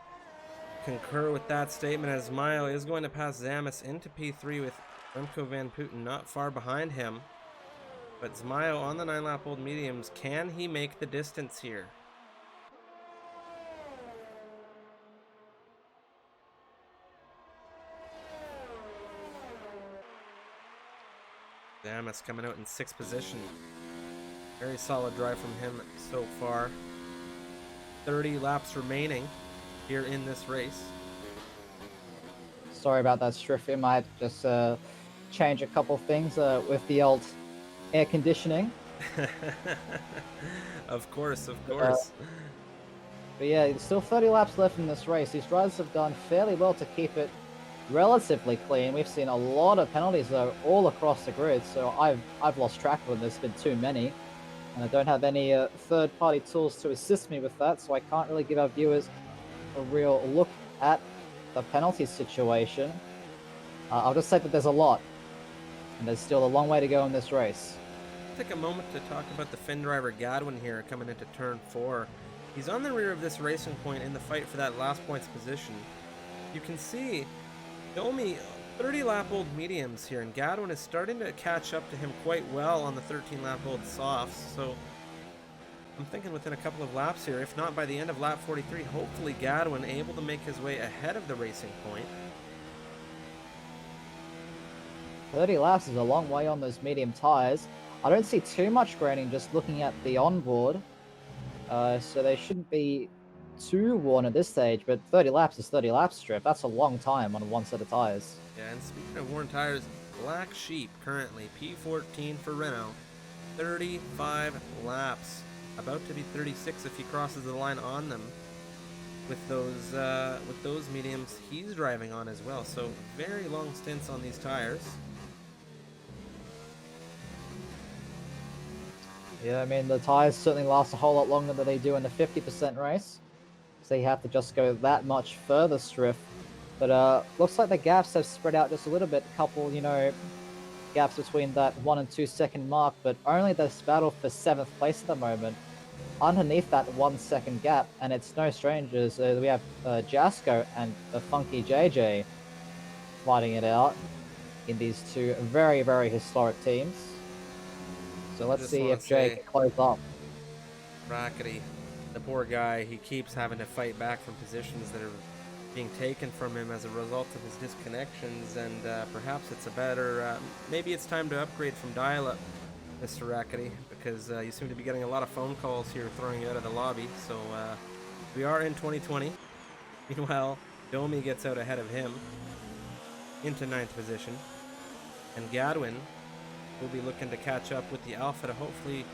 concur with that statement, as Mile is going to pass Zamis into P3 with Remco Van Putten not far behind him. But Zmayo on the 9-lap-old mediums, can he make the distance here? Zamis coming out in 6th position. Very solid drive from him so far. 30 laps remaining here in this race. Sorry about that, Striffy. Might just change a couple things with the old air conditioning. Of course. But yeah, there's still 30 laps left in this race. These drivers have done fairly well to keep it relatively clean. We've seen a lot of penalties though all across the grid, so I've lost track of them. There's been too many, and I don't have any third-party tools to assist me with that, so I can't really give our viewers a real look at the penalty situation. I'll just say that there's a lot, and there's still a long way to go in this race. Take a moment to talk about the Finn driver Godwin here coming into turn 4. He's on the rear of this racing point in the fight for that last points position. You can see only 30-lap-old mediums here, and Godwin is starting to catch up to him quite well on the 13-lap-old softs. So I'm thinking within a couple of laps here, if not by the end of lap 43, hopefully Godwin able to make his way ahead of the racing point. 30 laps is a long way on those medium tires. I don't see too much graining just looking at the onboard. So they shouldn't be too worn at this stage, but 30 laps is 30 laps, Strip. That's a long time on one set of tires. Yeah, and speaking of worn tires, Black Sheep currently P14 for Renault, 35 laps. About to be 36 if he crosses the line on them. With those mediums he's driving on as well, so very long stints on these tires. Yeah, I mean, the tires certainly last a whole lot longer than they do in the 50% race. So you have to just go that much further, Striff. But looks like the gaps have spread out just a little bit. A couple, gaps between that 1 and 2 second mark, but only this battle for 7th place at the moment. Underneath that 1 second gap, and it's no strangers. We have Jasko and the Funky JJ fighting it out in these two very, very historic teams. So let's see if Jay can close up. Rackety, the poor guy, he keeps having to fight back from positions that are being taken from him as a result of his disconnections, and perhaps it's a better, maybe it's time to upgrade from dial-up Mr. Rackety, because you seem to be getting a lot of phone calls here throwing you out of the lobby. So we are in 2020. Meanwhile, Domi gets out ahead of him into 9th position. And Gadwin will be looking to catch up with the Alpha to hopefully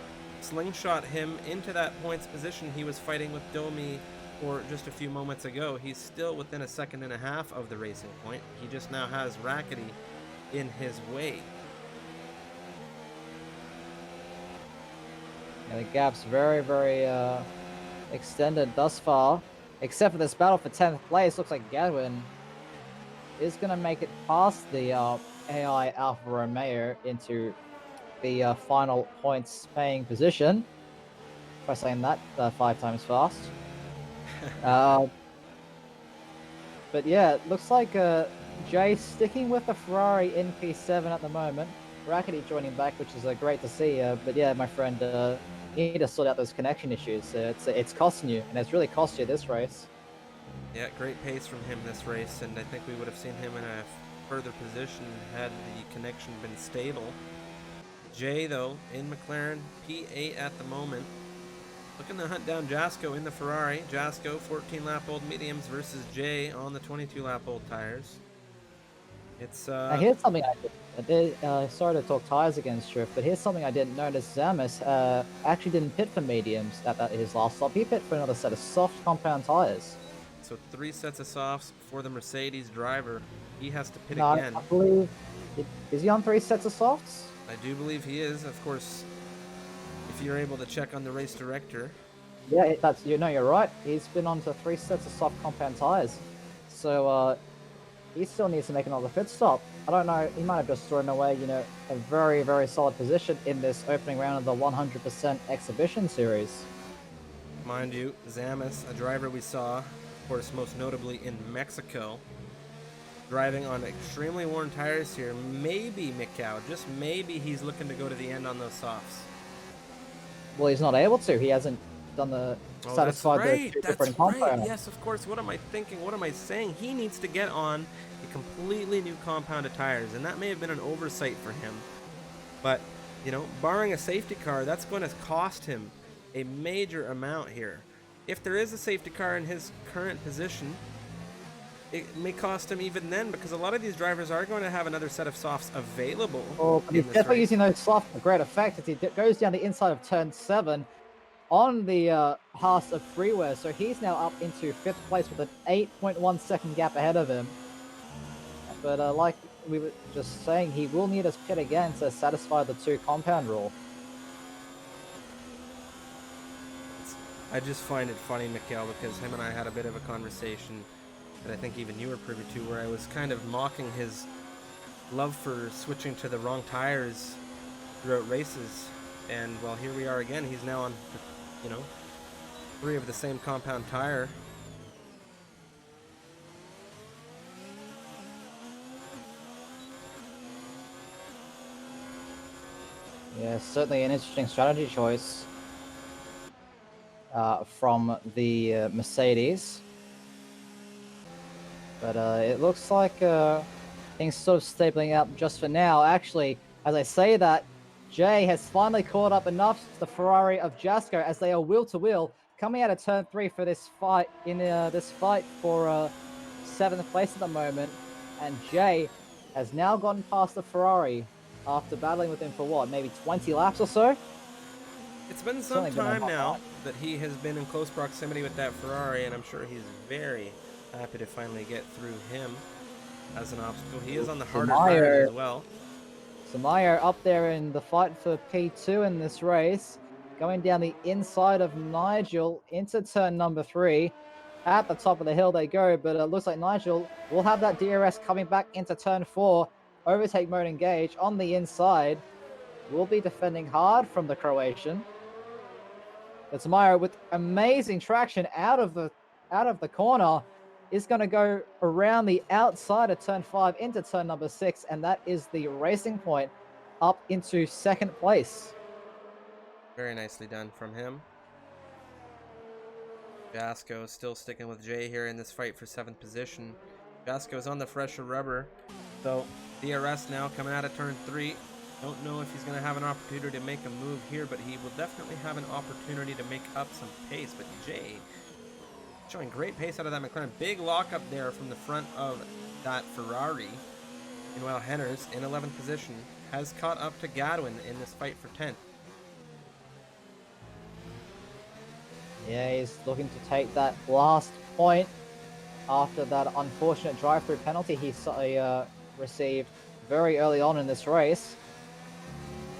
slingshot him into that points position he was fighting with Domi for just a few moments ago. He's still within a second and a half of the racing point. He just now has Rackety in his way. And the gap's very, very extended thus far. Except for this battle for 10th place, looks like Gadwin is going to make it past the AI Alfa Romeo into the final points paying position. By saying that 5 times fast. But yeah, it looks like Jay sticking with the Ferrari in P7 at the moment. Rackety joining back, which is great to see. But yeah, my friend, you need to sort out those connection issues. It's costing you, and it's really cost you this race. Yeah, great pace from him this race, and I think we would have seen him in a further position had the connection been stable. Jay, though, in McLaren, P8 at the moment. Looking to hunt down Jasko in the Ferrari. Jasko, 14-lap-old mediums versus Jay on the 22-lap-old tires. It's Now here's something I did. Sorry to talk tires against Drift, but here's something I didn't notice. Zamis actually didn't pit for mediums at his last stop. He pit for another set of soft compound tires. So 3 sets of softs for the Mercedes driver. He has to pit No, again. I believe. Is he on 3 sets of softs? I do believe he is. Of course, if you're able to check on the race director. Yeah, you're right. He's been on to 3 sets of soft compound tires. So he still needs to make another pit stop. I don't know. He might have just thrown away, a very, very solid position in this opening round of the 100% exhibition series. Mind you, Zamis, a driver we saw, of course, most notably in Mexico, driving on extremely worn tires here. Maybe Mikau, just maybe he's looking to go to the end on those softs. Well, he's not able to. He hasn't done the satisfied the 2 different compounds. Yes, of course. What am I thinking? What am I saying? He needs to get on a completely new compound of tires, and that may have been an oversight for him. But, barring a safety car, that's going to cost him a major amount here. If there is a safety car in his current position, it may cost him even then, because a lot of these drivers are going to have another set of softs available. Oh, but he's definitely using those softs to great effect as he goes down the inside of turn 7 on the Haas of Freeware. So he's now up into 5th place with an 8.1 second gap ahead of him. But like we were just saying, he will need his pit again to satisfy the 2 compound rule. I just find it funny, Mikhail, because him and I had a bit of a conversation that I think even you were privy to, where I was kind of mocking his love for switching to the wrong tires throughout races. And well, here we are again. He's now on, 3 of the same compound tire. Yeah, certainly an interesting strategy choice from the Mercedes. But it looks like things sort of stabling out just for now. Actually, as I say that, Jay has finally caught up enough to the Ferrari of Jasko as they are wheel to wheel, coming out of turn 3 for this fight this fight for 7th place at the moment. And Jay has now gotten past the Ferrari after battling with him for what, maybe 20 laps or so? It's been some time now that he has been in close proximity with that Ferrari, and I'm sure he's very happy to finally get through him as an obstacle. He is on the harder tires as well. Samayo up there in the fight for P2 in this race, going down the inside of Nigel into turn number 3. At the top of the hill they go, but it looks like Nigel will have that DRS coming back into turn 4. Overtake mode engaged on the inside. Will be defending hard from the Croatian. But Samayo, with amazing traction out of the corner, is going to go around the outside of turn 5 into turn number 6, and that is the racing point up into 2nd place. Very nicely done from him. Jasko still sticking with Jay here in this fight for 7th position. Jasko is on the fresher rubber, so DRS now coming out of turn 3. Don't know if he's going to have an opportunity to make a move here, but he will definitely have an opportunity to make up some pace. But Jay showing great pace out of that McLaren. Big lock up there from the front of that Ferrari. Meanwhile, Henners in 11th position has caught up to Gadwin in this fight for 10th. Yeah, he's looking to take that last point after that unfortunate drive-through penalty he received very early on in this race.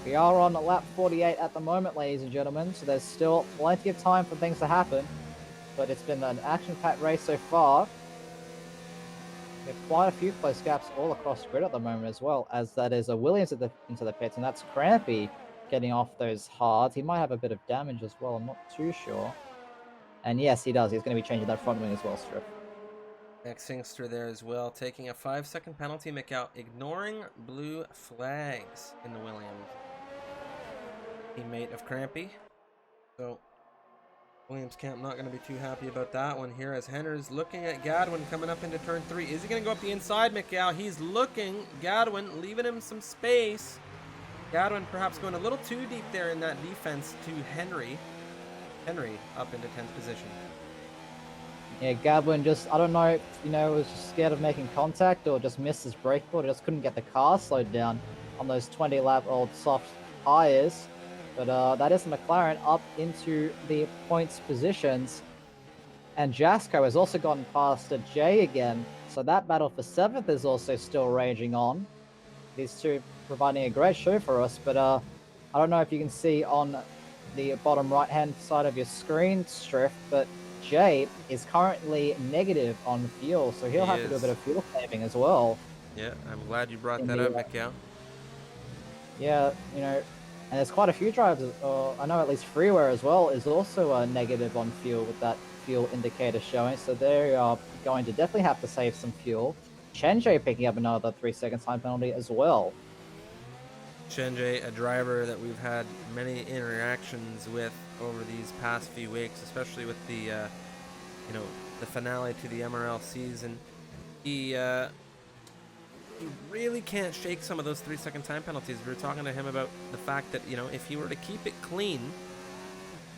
We are on lap 48 at the moment, ladies and gentlemen, so there's still plenty of time for things to happen. But it's been an action-packed race so far. We have quite a few close gaps all across the grid at the moment as well, as that is a Williams into the pits, and that's Crampy getting off those hards. He might have a bit of damage as well, I'm not too sure. And yes, he does. He's going to be changing that front wing as well, Strip. Ex-Singster there as well, taking a 5-second penalty, Mikkel, ignoring blue flags in the Williams. Teammate of Crampy. So Williams camp not going to be too happy about that one here, as Henner's looking at Gadwin coming up into turn 3. Is he going to go up the inside, Mikkel? He's looking. Gadwin leaving him some space. Gadwin perhaps going a little too deep there in that defense to Henry. Henry up into 10th position. Yeah, Gadwin just, I don't know if, was just scared of making contact or just missed his brake board, or just couldn't get the car slowed down on those 20-lap-old soft tires. But that is McLaren up into the points positions. And Jasko has also gotten past Jay again. So that battle for 7th is also still raging on. These two providing a great show for us. But I don't know if you can see on the bottom right-hand side of your screen, Striff, but Jay is currently negative on fuel. So he'll have to do a bit of fuel saving as well. Yeah, I'm glad you brought that up, Mikkel. Yeah, and there's quite a few drivers, I know at least Freeware as well is also negative on fuel with that fuel indicator showing, so they are going to definitely have to save some fuel. Chenjay picking up another 3-second time penalty as well. Chenjay, a driver that we've had many interactions with over these past few weeks, especially with the, the finale to the MRL season. He really can't shake some of those 3-second time penalties. We were talking to him about the fact that, if he were to keep it clean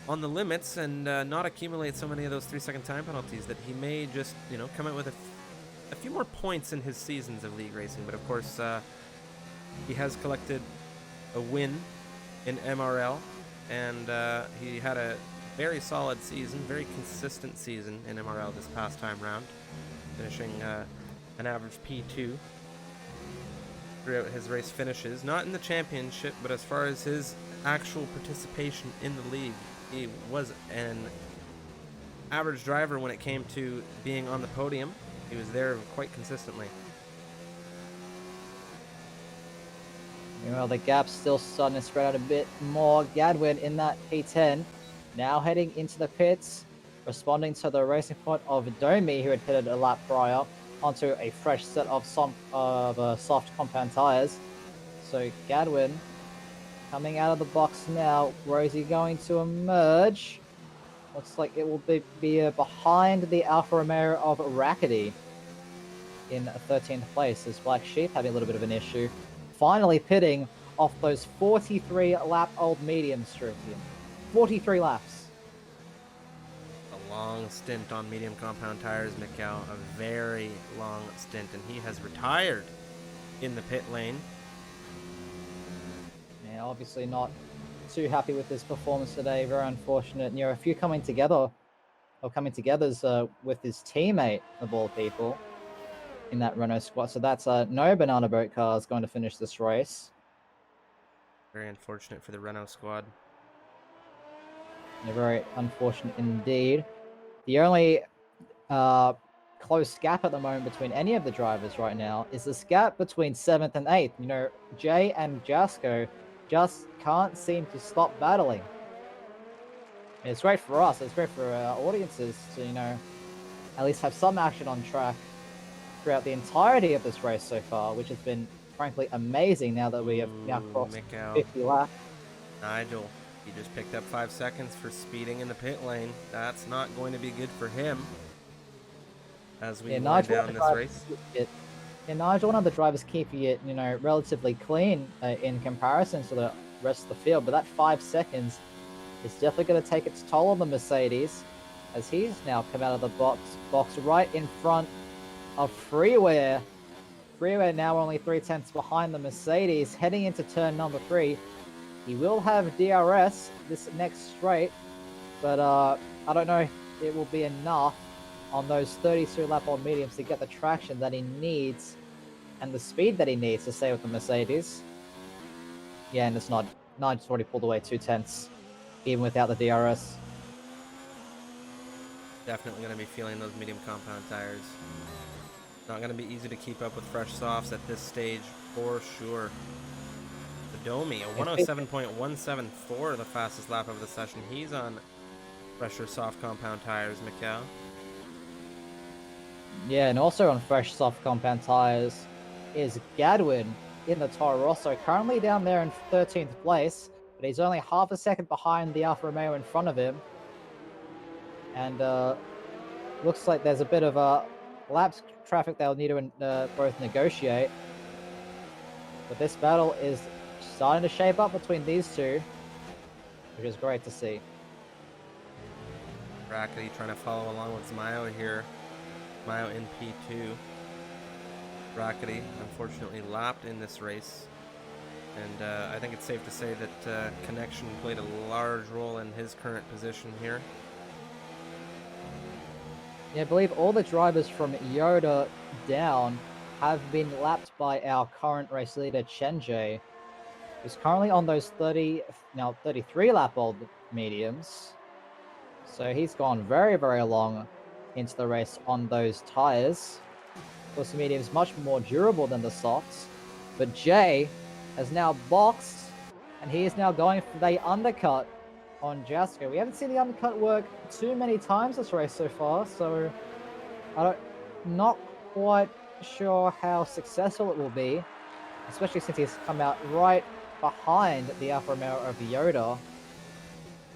on the limits and not accumulate so many of those 3-second time penalties, that he may just, come out with a few more points in his seasons of league racing. But of course, he has collected a win in MRL, and he had a very solid season, very consistent season in MRL this past time round, finishing an average P2 throughout his race finishes. Not in the championship, but as far as his actual participation in the league, he was an average driver when it came to being on the podium. He was there quite consistently. The gap's still starting to spread out a bit more. Gadwin in that P10, now heading into the pits, responding to the racing point of Domi, who had pitted a lap prior, onto a fresh set of soft compound tires. So Gadwin coming out of the box now. Where is he going to emerge? Looks like it will be behind the Alfa Romeo of Rackety in 13th place, as Black Sheep having a little bit of an issue. Finally pitting off those 43-lap-old medium strips here. 43 laps. A long stint on medium compound tires, Mikkel. A very long stint, and he has retired in the pit lane. Yeah, obviously not too happy with his performance today. Very unfortunate. A few coming together with his teammate, of all people, in that Renault squad. So that's no banana boat cars going to finish this race. Very unfortunate for the Renault squad. Yeah, very unfortunate indeed. The only close gap at the moment between any of the drivers right now is this gap between 7th and 8th. Jay and Jasko just can't seem to stop battling. And it's great for us. It's great for our audiences to, at least have some action on track throughout the entirety of this race so far, which has been frankly amazing now that we have now crossed 50 laps. Nigel, he just picked up 5 seconds for speeding in the pit lane. That's not going to be good for him as we wind down this race. And Nigel, one of the drivers keeping it, relatively clean in comparison to the rest of the field. But that 5 seconds is definitely going to take its toll on the Mercedes, as he's now come out of the box right in front of Freeware. Freeware now only 3/10 behind the Mercedes, heading into turn number 3. He will have DRS this next straight, but I don't know if it will be enough on those 32 lap on mediums to get the traction that he needs and the speed that he needs to stay with the Mercedes. Yeah, and it's not. Nigel's already pulled away 2/10, even without the DRS. Definitely going to be feeling those medium compound tires. Not going to be easy to keep up with fresh softs at this stage for sure. The Domi, a 107.174, the fastest lap of the session. He's on fresher soft compound tires, Mikhail. Yeah, and also on fresh soft compound tires is Gadwin in the Toro Rosso, currently down there in 13th place, but he's only half a second behind the Alfa Romeo in front of him. And looks like there's a bit of a laps traffic they'll need to both negotiate. But this battle is starting to shape up between these two, which is great to see. Rackety trying to follow along with Zmayo here. Zmayo in P2. Rackety unfortunately lapped in this race. And I think it's safe to say that connection played a large role in his current position here. Yeah, I believe all the drivers from Yoda down have been lapped by our current race leader, Chenjay, who's currently on those 33 lap old mediums. So he's gone very, very long into the race on those tires. Of course, the medium's much more durable than the softs. But Jay has now boxed, and he is now going for the undercut on Jasko. We haven't seen the undercut work too many times this race so far, so not quite sure how successful it will be, especially since he's come out right behind the Alfa Romeo of Yoda.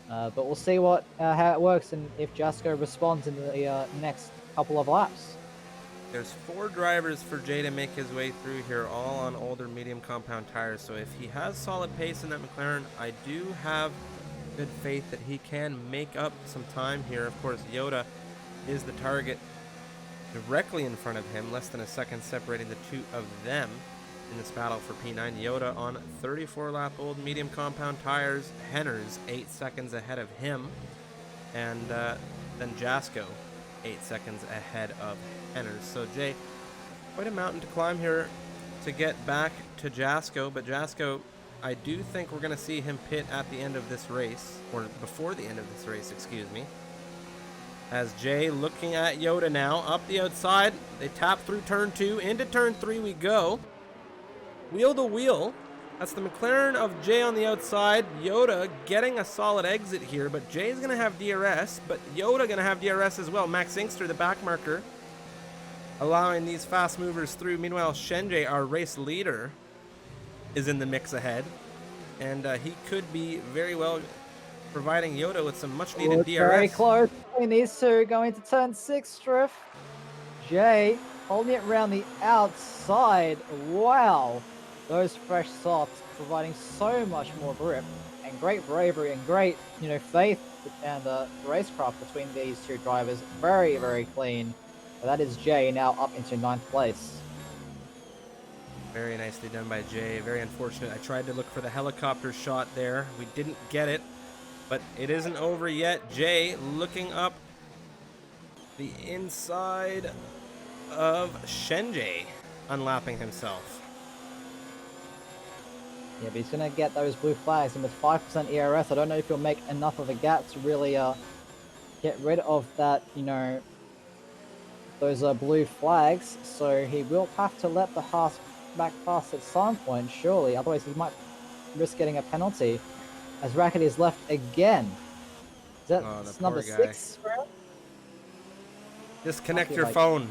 But we'll see how it works and if Jasko responds in the next couple of laps. There's 4 drivers for Jay to make his way through here, all on older medium compound tires. So if he has solid pace in that McLaren, I do have good faith that he can make up some time here. Of course, Yoda is the target directly in front of him, less than a second separating the two of them in this battle for P9. Yoda on 34 lap old medium compound tires. Henner's 8 seconds ahead of him, and then Jasko 8 seconds ahead of Henner's. So Jay, quite a mountain to climb here to get back to Jasko, but Jasko, I do think we're going to see him pit at the end of this race, or before the end of this race, excuse me. As Jay looking at Yoda now, up the outside, they tap through turn 2, into turn 3 we go. Wheel to wheel, that's the McLaren of Jay on the outside. Yoda getting a solid exit here, but Jay's going to have DRS, but Yoda going to have DRS as well. Max Inkster, the back marker, allowing these fast movers through. Meanwhile, Chenjay, our race leader, is in the mix ahead, and he could be very well providing Yoda with some much needed DRS. Very close between these two going to turn 6 drift. Jay holding it around the outside. Wow, those fresh softs providing so much more grip and great bravery and great faith and racecraft between these two drivers. Very, very clean. But that is Jay now up into 9th place. Very nicely done by Jay. Very unfortunate. I tried to look for the helicopter shot there. We didn't get it, but it isn't over yet. Jay looking up the inside of Chenjay, unlapping himself. Yeah, but he's going to get those blue flags, and with 5% ERS, I don't know if he'll make enough of a gap to really get rid of that, those blue flags. So he will have to let the Haas back past at some point, surely. Otherwise, he might risk getting a penalty. As Rackety is left again. Is that number 6 for him? Disconnect your phone.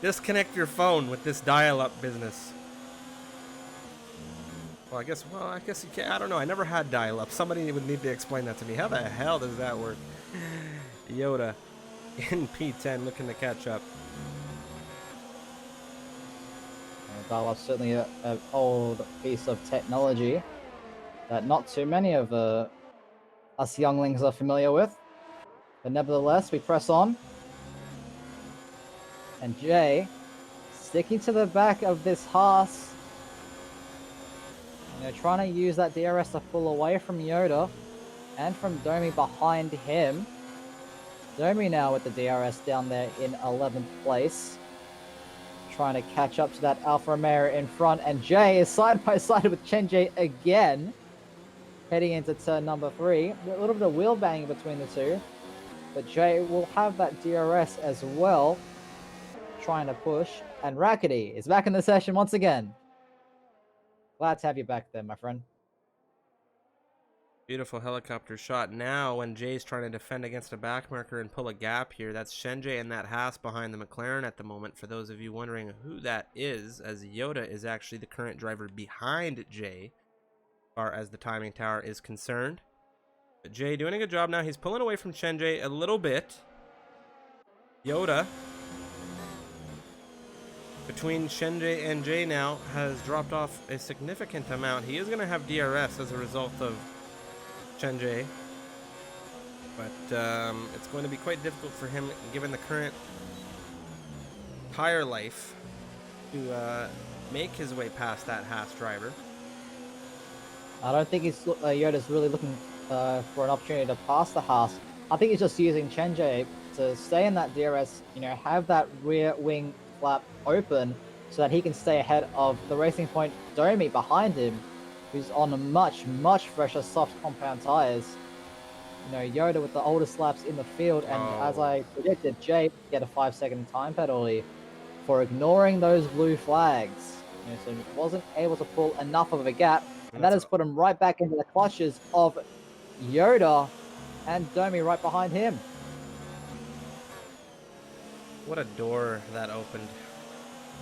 Disconnect your phone with this dial-up business. Well, I guess you can. I don't know. I never had dial-up. Somebody would need to explain that to me. How the hell does that work? Yoda in P10 looking to catch up. Dial-up's certainly an old piece of technology that not too many of us younglings are familiar with. But nevertheless, we press on. And Jay, sticking to the back of this Haas, trying to use that DRS to pull away from Yoda and from Domi behind him. Domi now with the DRS down there in 11th place, trying to catch up to that Alfa Romeo in front, and Jay is side by side with Chenjay again, heading into turn number 3. A little bit of wheel banging between the two, but Jay will have that DRS as well, trying to push, and Rackety is back in the session once again. Glad to have you back there, my friend. Beautiful helicopter shot. Now, when Jay's trying to defend against a backmarker and pull a gap here, that's Shenjay and that Haas behind the McLaren at the moment. For those of you wondering who that is, as Yoda is actually the current driver behind Jay, as far as the timing tower is concerned. But Jay doing a good job now. He's pulling away from Shenjay a little bit. Yoda, between Shenjay and Jay now, has dropped off a significant amount. He is going to have DRS as a result of Shenjay, but it's going to be quite difficult for him, given the current tire life, to make his way past that Haas driver. I don't think Yoda's really looking for an opportunity to pass the Haas. I think he's just using Chenjay to stay in that DRS, have that rear wing flap open so that he can stay ahead of the Racing Point Domi behind him, who's on much fresher soft compound tires. Yoda with the oldest laps in the field, and as I predicted, Jay get a 5-second time penalty for ignoring those blue flags. So he wasn't able to pull enough of a gap, and that has put him right back into the clutches of Yoda and Domi right behind him. What a door that opened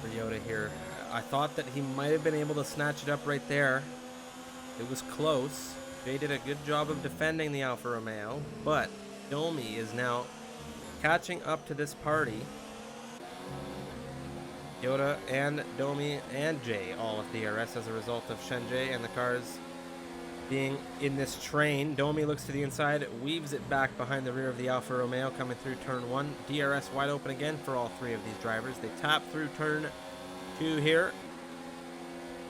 for Yoda here. I thought that he might have been able to snatch it up right there. It was close. Jay did a good job of defending the Alfa Romeo, but Domi is now catching up to this party. Yoda and Domi and Jay all with DRS as a result of Shenjay and the cars being in this train. Domi looks to the inside, weaves it back behind the rear of the Alfa Romeo coming through turn 1. DRS wide open again for all three of these drivers. They tap through turn 2 here.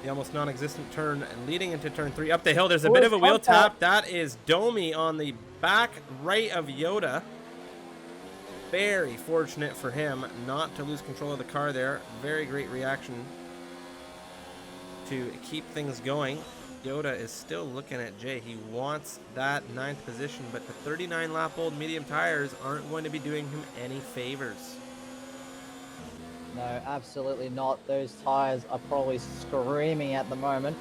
The almost non-existent turn and leading into turn 3. Up the hill, there's a bit of a wheel tap. That is Domi on the back right of Yoda. Very fortunate for him not to lose control of the car there. Very great reaction to keep things going. Yoda is still looking at Jay. He wants that 9th position, but the 39-lap-old medium tires aren't going to be doing him any favors. No, absolutely not. Those tires are probably screaming at the moment.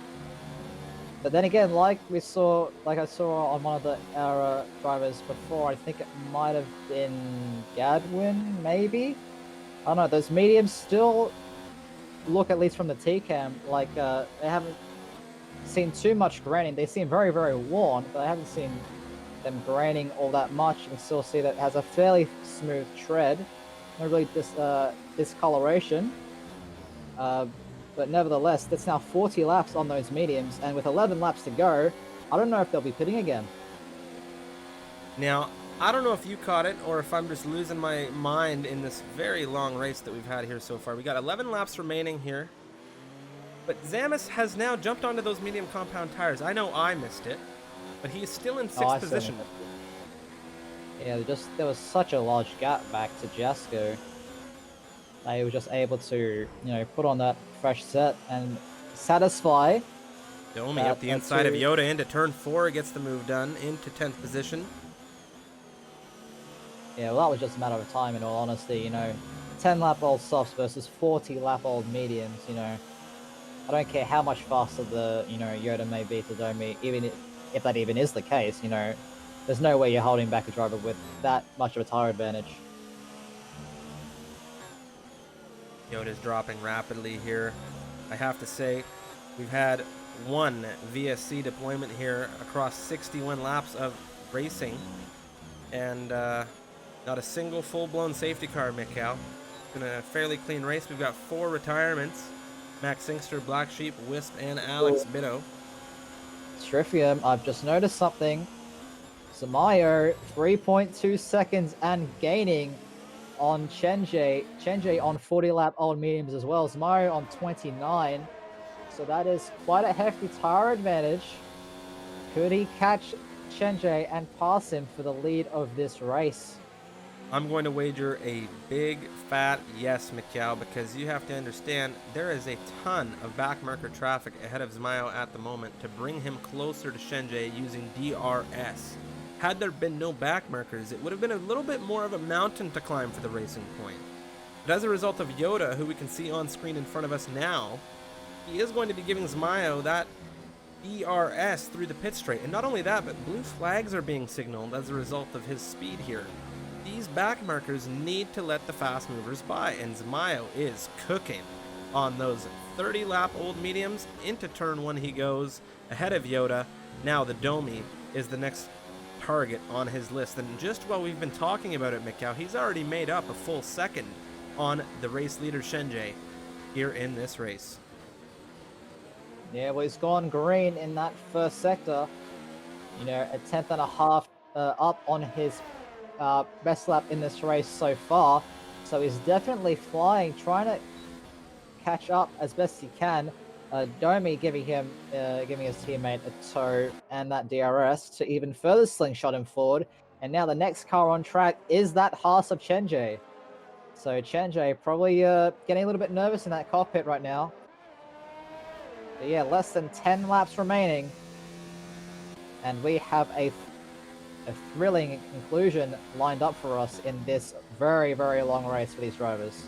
But then again, like I saw on one of our drivers before, I think it might have been Gadwin, maybe? I don't know, those mediums still look, at least from the T-Cam, like they haven't seen too much graining. They seem very, very worn, but I haven't seen them graining all that much. You can still see that it has a fairly smooth tread. Not really discoloration. But nevertheless, that's now 40 laps on those mediums, and with 11 laps to go, I don't know if they'll be pitting again. Now, I don't know if you caught it or if I'm just losing my mind in this very long race that we've had here so far. We got 11 laps remaining here, but Zamis has now jumped onto those medium compound tires. I know I missed it, but he is still in 6th position. Yeah, there was such a large gap back to Jasko. They were just able to, put on that fresh set and satisfy. Domi up the inside of Yoda into turn 4, gets the move done into 10th position. Yeah, well, that was just a matter of time, in all honesty. 10-lap-old softs versus 40-lap-old mediums. I don't care how much faster the Yoda may be to Domi, even if that even is the case. There's no way you're holding back a driver with that much of a tire advantage. Yoda's dropping rapidly here. I have to say, we've had one VSC deployment here across 61 laps of racing, and not a single full-blown safety car, Mikhail. It's been a fairly clean race. We've got 4 retirements, Max Singster, Black Sheep, Wisp, and Alex Cool. Bitto. Triffium, I've just noticed something. Zamayo, 3.2 seconds and gaining on Chenjay. Chenjay on 40 lap old mediums as well. Zamayo on 29. So that is quite a hefty tire advantage. Could he catch Chenjay and pass him for the lead of this race? I'm going to wager a big fat yes, Mikhail, because you have to understand there is a ton of backmarker traffic ahead of Zmayo at the moment to bring him closer to Shenjay using DRS. Had there been no backmarkers, it would have been a little bit more of a mountain to climb for the racing point. But as a result of Yoda, who we can see on screen in front of us now, he is going to be giving Zmayo that DRS through the pit straight. And not only that, but blue flags are being signaled as a result of his speed here. These back markers need to let the fast movers by, and Zmayo is cooking on those 30 lap old mediums. Into turn 1 he goes, ahead of Yoda. Now the Domi is the next target on his list, and just while we've been talking about it, Mikhail, he's already made up a full second on the race leader Shenjay here in this race. Yeah, well, he's gone green in that first sector. You know, a tenth and a half up on his best lap in this race so far. So he's definitely flying, trying to catch up as best he can. Domi giving his teammate a tow and that DRS to even further slingshot him forward. And now the next car on track is that Haas of Chenjay. So Chenjay probably getting a little bit nervous in that cockpit right now. But yeah, less than 10 laps remaining. And we have a thrilling conclusion lined up for us in this very, very long race for these drivers.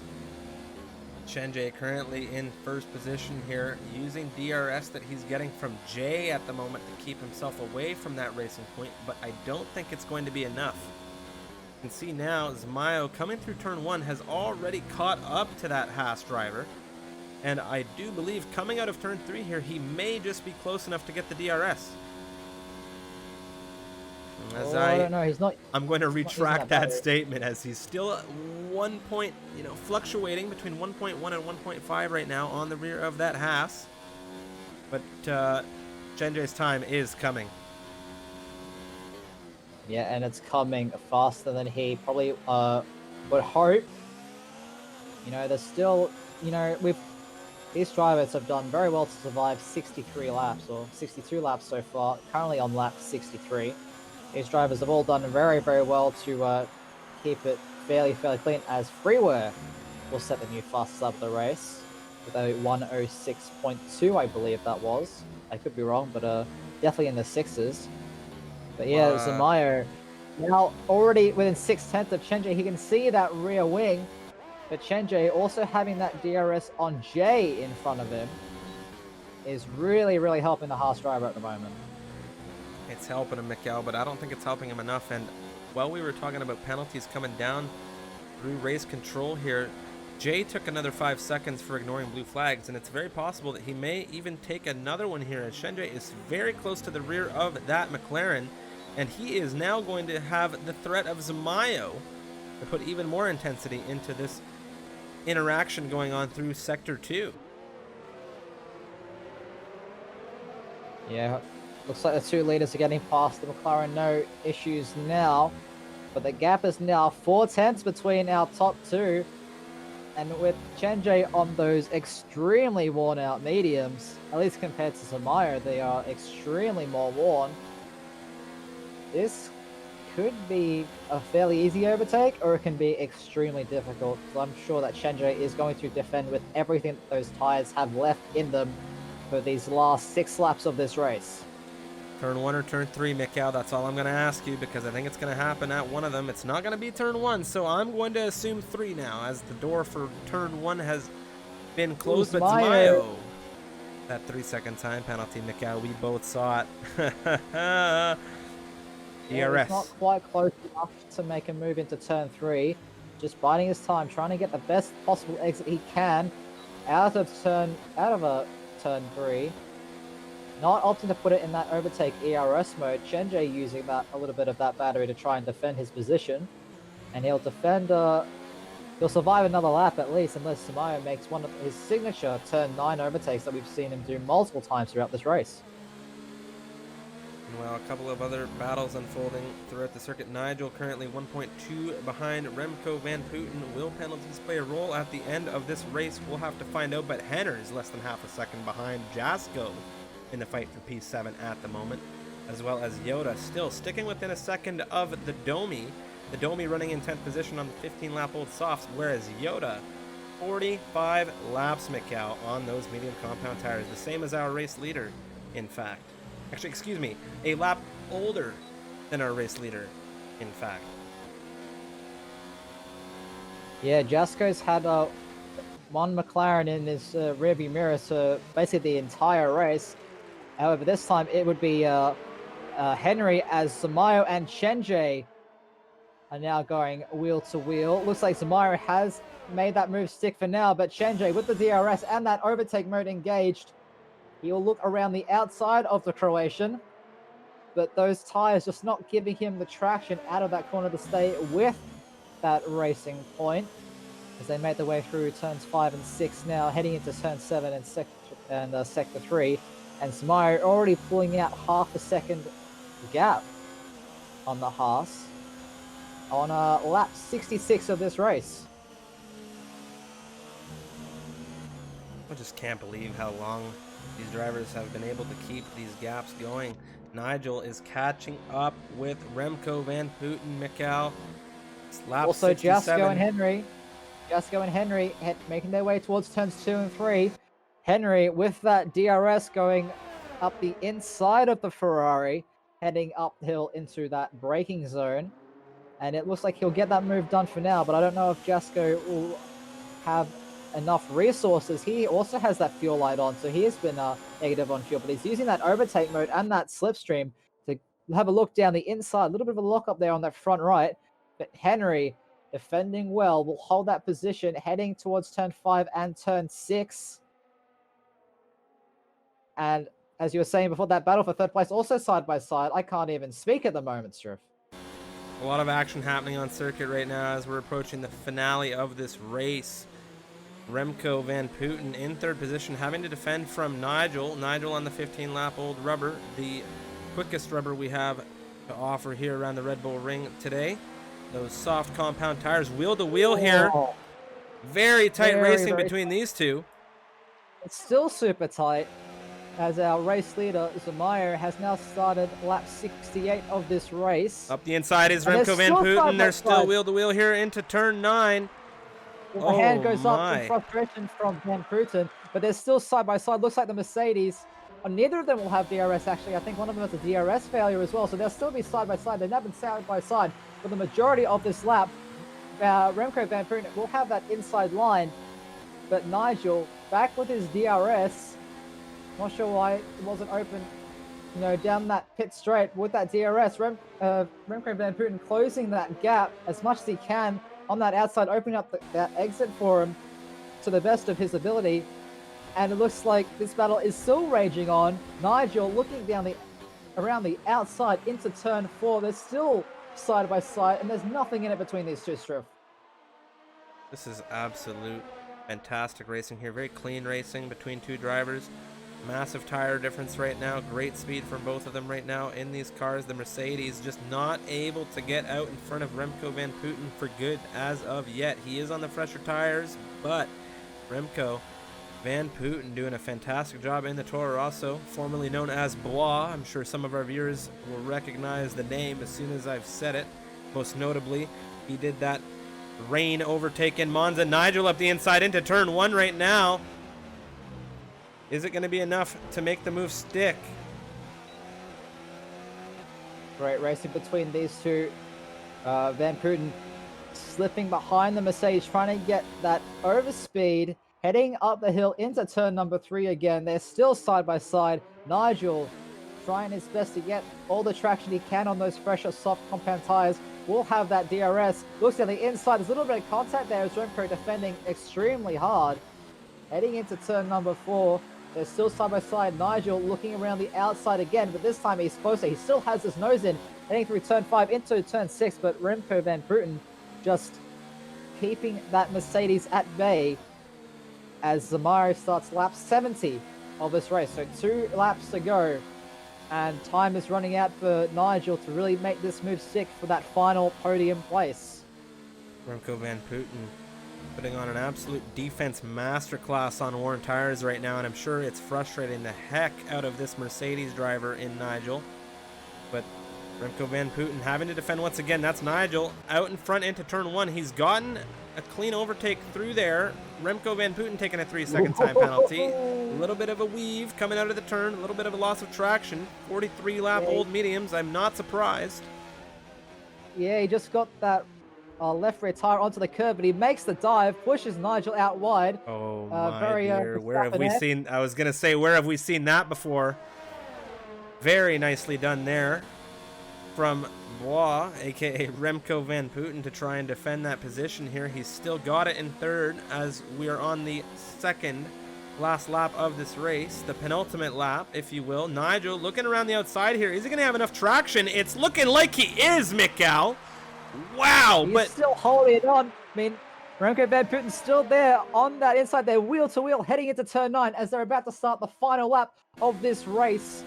Shenjay currently in first position here, using DRS that he's getting from Jay at the moment to keep himself away from that racing point, but I don't think it's going to be enough. You can see now Zmayo coming through turn 1 has already caught up to that Haas driver, and I do believe coming out of turn 3 here, he may just be close enough to get the DRS. I don't know. He's not. I'm going to retract that statement, as he's still at 1 point, fluctuating between 1.1 and 1.5 right now on the rear of that Haas. But Shenjay's time is coming. Yeah, and it's coming faster than he probably would hope. There's still, these drivers have done very well to survive 63 laps or 62 laps so far. Currently on lap 63. These drivers have all done very, very well to keep it fairly clean, as Freeware will set the new fastest lap of the race with a 106.2, I believe that was. I could be wrong, but definitely in the sixes. But yeah, Zamayo now already within 6/10 of Chenjay. He can see that rear wing, but Chenjay also having that DRS on Jay in front of him is really, really helping the Haas driver at the moment. It's helping him, Mikhail, but I don't think it's helping him enough. And while we were talking about penalties coming down through race control here, Jay took another 5 seconds for ignoring blue flags, and it's very possible that he may even take another one here, as Shenjay is very close to the rear of that McLaren, and he is now going to have the threat of Zmayo to put even more intensity into this interaction going on through Sector 2. Yeah, looks like the two leaders are getting past the McLaren. No issues now, but the gap is now 4/10 between our top two. And with Chenjay on those extremely worn out mediums, at least compared to Zamayo, they are extremely more worn. This could be a fairly easy overtake, or it can be extremely difficult. So I'm sure that Chenjay is going to defend with everything that those tires have left in them for these last 6 laps of this race. Turn 1 or turn 3, Mikhail, that's all I'm going to ask you, because I think it's going to happen at one of them. It's not going to be turn 1, so I'm going to assume 3 now, as the door for turn 1 has been closed. But Zmayo, that 3-second time penalty, Mikhail, we both saw it. Yeah, DRS. he's not quite close enough to make a move into turn 3. Just biding his time, trying to get the best possible exit he can out of turn 3. Not opting to put it in that overtake ERS mode. Chenjay using a little bit of that battery to try and defend his position. And he'll defend He'll survive another lap at least, unless Samayo makes one of his signature turn 9 overtakes that we've seen him do multiple times throughout this race. Well, a couple of other battles unfolding throughout the circuit. Nigel currently 1.2 behind Remco Van Putten. Will penalties play a role at the end of this race? We'll have to find out, but Henner is less than half a second behind Jasko in the fight for P7 at the moment, as well as Yoda still sticking within a second of the Domi. The Domi running in 10th position on the 15-lap-old softs, whereas Yoda 45 laps, Mikau, on those medium compound tires, the same as our race leader, in fact. Actually, excuse me, a lap older than our race leader, in fact. Yeah, Jasko's had one McLaren in his rearview mirror so basically the entire race. However, this time it would be Henry, as Samayo and Shenjie are now going wheel to wheel. Looks like Samayo has made that move stick for now, but Shenjie with the DRS and that overtake mode engaged, he will look around the outside of the Croatian, but those tires just not giving him the traction out of that corner to stay with that racing point as they make their way through turns 5 and 6 now, heading into turn 7 and sector 3. And Samayo already pulling out half a second gap on the Haas on lap 66 of this race. I just can't believe how long these drivers have been able to keep these gaps going. Nigel is catching up with Remco Van Putten, Mikau. Lap Also 67. Jasko and Henry making their way towards turns 2 and 3. Henry with that DRS going up the inside of the Ferrari, heading uphill into that braking zone. And it looks like he'll get that move done for now, but I don't know if Jasko will have enough resources. He also has that fuel light on, so he has been negative on fuel, but he's using that overtake mode and that slipstream to have a look down the inside. A little bit of a lock up there on that front right, but Henry, defending well, will hold that position heading towards turn 5 and turn 6. And as you were saying before, that battle for third place also side by side. I can't even speak at the moment, Striff. A lot of action happening on circuit right now as we're approaching the finale of this race. Remco Van Putten in third position, having to defend from Nigel. Nigel on the 15-lap-old rubber, the quickest rubber we have to offer here around the Red Bull Ring today. Those soft compound tires, wheel to wheel here. Very tight racing between these two. It's still super tight, as our race leader, Samayo, has now started lap 68 of this race. Up the inside is Remco Van Putten. They're still wheel to wheel here into turn 9. The hand goes up in frustration from Van Putten, but they're still side by side. Looks like the Mercedes, neither of them will have DRS actually. I think one of them has a DRS failure as well, so they'll still be side by side. They've now been side by side for the majority of this lap. Remco Van Putten will have that inside line, but Nigel back with his DRS. Not sure why it wasn't open, down that pit straight with that DRS. Remco Van Putten closing that gap as much as he can on that outside, opening up that exit for him to the best of his ability. And it looks like this battle is still raging on. Nigel looking down around the outside into turn 4. They're still side by side, and there's nothing in it between these two, Striff. This is absolute fantastic racing here. Very clean racing between two drivers. Massive tire difference right now. Great speed from both of them right now in these cars. The Mercedes just not able to get out in front of Remco Van Putten for good as of yet. He is on the fresher tires, but Remco Van Putten doing a fantastic job in the Toro Rosso, formerly known as Blois. I'm sure some of our viewers will recognize the name as soon as I've said it. Most notably, he did that rain overtake in Monza. Nigel up the inside into turn 1 right now. Is it going to be enough to make the move stick? Great racing between these two. Van Putten slipping behind the Mercedes, trying to get that overspeed, heading up the hill into turn number 3 again. They're still side by side. Nigel trying his best to get all the traction he can on those fresher soft compound tires. Will have that DRS. Looks down the inside. There's a little bit of contact there as Remco defending extremely hard. Heading into turn number 4. They're still side by side. Nigel looking around the outside again, but this time he's closer. He still has his nose in, heading through turn 5 into turn 6, but Remco Van Putten just keeping that Mercedes at bay as Zamayo starts lap 70 of this race. So 2 laps to go, and time is running out for Nigel to really make this move stick for that final podium place. Remco Van Putten putting on an absolute defense masterclass on worn tires right now, and I'm sure it's frustrating the heck out of this Mercedes driver in Nigel. But Remco Van Putten having to defend once again. That's Nigel out in front into turn 1. He's gotten a clean overtake through there. Remco Van Putten taking a 3-second time penalty. A little bit of a weave coming out of the turn. A little bit of a loss of traction. 43 lap old mediums. I'm not surprised. Yeah, he just got that left rear tire onto the curb, but he makes the dive, pushes Nigel out wide. Oh my dear, where have we seen, I was going to say, where have we seen that before? Very nicely done there from Bois, aka Remco Van Putten, to try and defend that position here. He's still got it in third as we are on the second last lap of this race, the penultimate lap, if you will. Nigel looking around the outside here. Is he going to have enough traction? It's looking like he is, Mikal. Wow, He's still holding on. I mean, Remco Van Putten's still there on that inside there, wheel to wheel, heading into turn 9 as they're about to start the final lap of this race.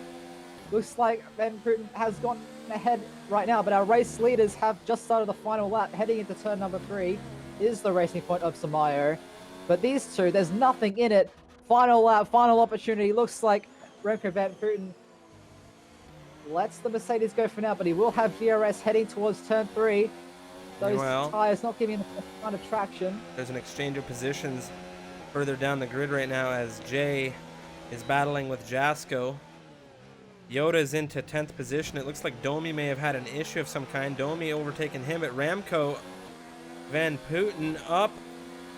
Looks like Van Putten has gone ahead right now, but our race leaders have just started the final lap, heading into turn number 3. Is the racing point of Samayo. But these two, there's nothing in it. Final lap, final opportunity. Looks like Remco Van Putten lets the Mercedes go for now, but he will have DRS heading towards turn 3. Those tires not giving him the kind of traction. There's an exchange of positions further down the grid right now as Jay is battling with Jasko. Yoda's into 10th position. It looks like Domi may have had an issue of some kind. Domi overtaking him at Remco Van Putten up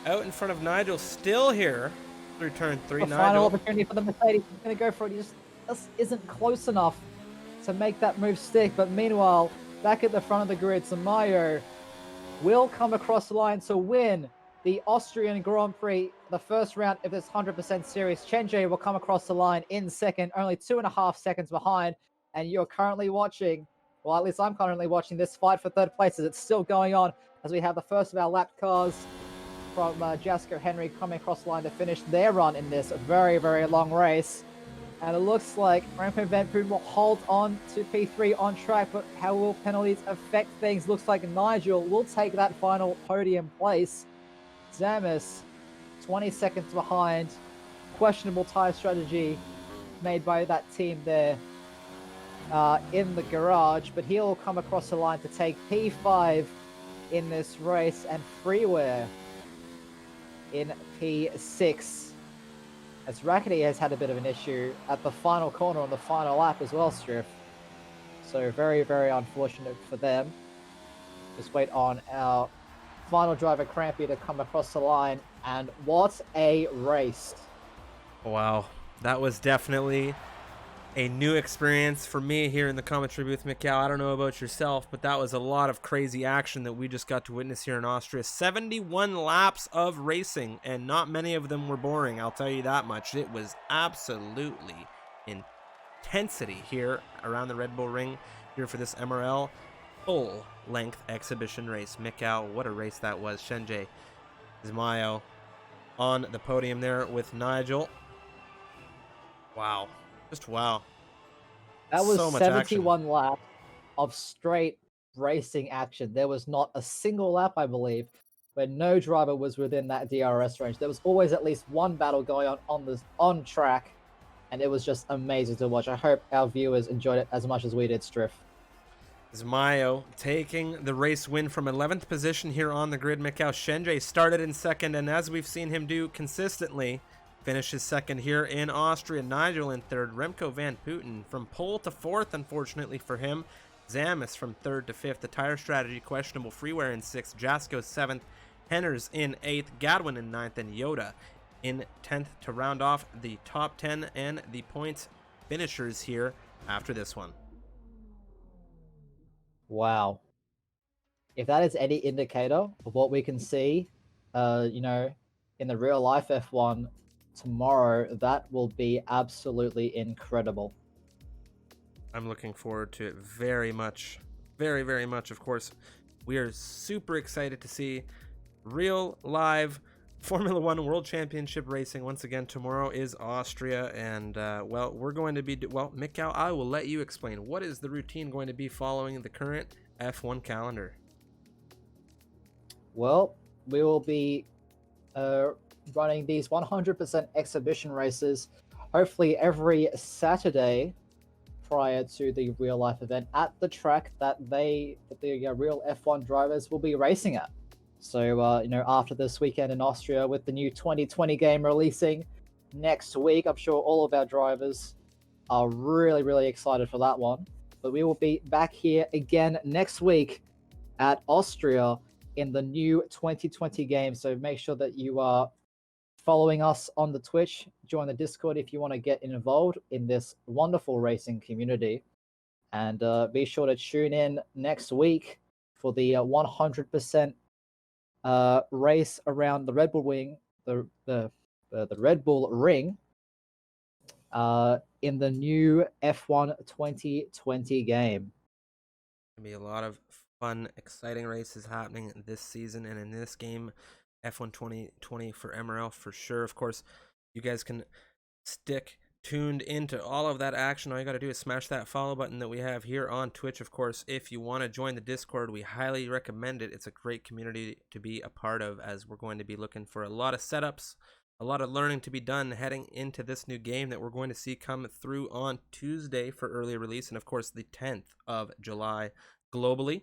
out in front of Nigel, still here through turn 3. The final opportunity for the Mercedes. He's going to go for it. He just isn't close enough to make that move stick. But meanwhile, back at the front of the grid, Samayo will come across the line to win the Austrian Grand Prix, the first round of this 100% series. Chenjay will come across the line in second, only 2.5 seconds behind. And you're currently watching, well, at least I'm currently watching this fight for third place as it's still going on as we have the first of our lapped cars from Jasko Henry coming across the line to finish their run in this very, very long race. And it looks like Remco Van Putten will hold on to P3 on track, but how will penalties affect things? Looks like Nigel will take that final podium place. Zamis, 20 seconds behind. Questionable tire strategy made by that team there in the garage, but he'll come across the line to take P5 in this race and Freeware in P6. As Rackety has had a bit of an issue at the final corner on the final lap as well, Striff. So very, very unfortunate for them. Just wait on our final driver, Crampy, to come across the line. And what a race. Wow. That was definitely a new experience for me here in the commentary booth, Mikal. I don't know about yourself, but that was a lot of crazy action that we just got to witness here in Austria. 71 laps of racing, and not many of them were boring, I'll tell you that much. It was absolutely intensity here around the Red Bull Ring here for this MRL full-length exhibition race. Mikal, what a race that was. Shenjay Zamayo on the podium there with Nigel. Wow. Just wow. That was so much 71 laps of straight racing action. There was not a single lap, I believe, where no driver was within that DRS range. There was always at least one battle going on track, and it was just amazing to watch. I hope our viewers enjoyed it as much as we did, Striff. Zamayo taking the race win from 11th position here on the grid. Mikal Shenjay started in second, and as we've seen him do consistently, finishes second here in Austria. Nigel in third. Remco Van Putten from pole to fourth, unfortunately for him. Zamis from third to fifth. The tire strategy questionable. Freeware in sixth. Jasko seventh. Henners in eighth. Gadwin in ninth. And Yoda in 10th to round off the top 10 and the points finishers here after this one. Wow. If that is any indicator of what we can see, in the real life F1 tomorrow, that will be absolutely incredible. I'm looking forward to it very much. Very, very much, of course. We are super excited to see real live Formula One World Championship racing. Once again, tomorrow is Austria, and well, we're going to be Mikhail, I will let you explain. What is the routine going to be following the current F1 calendar? Well, we will be running these 100% exhibition races, hopefully every Saturday prior to the real life event at the track that the real F1 drivers will be racing at. So, after this weekend in Austria with the new 2020 game releasing next week, I'm sure all of our drivers are really, really excited for that one. But we will be back here again next week at Austria in the new 2020 game. So make sure that you are following us on the Twitch, join the Discord if you want to get involved in this wonderful racing community. And be sure to tune in next week for the 100% race around the Red Bull Ring, the Red Bull Ring, in the new F1 2020 game. Gonna be a lot of fun, exciting races happening this season and in this game, F1 2020 for MRL for sure. Of course, you guys can stick tuned into all of that action. All you got to do is smash that follow button that we have here on Twitch. Of course, if you want to join the Discord, we highly recommend it. It's a great community to be a part of, as we're going to be looking for a lot of setups, a lot of learning to be done heading into this new game that we're going to see come through on Tuesday for early release, and of course the 10th of July globally.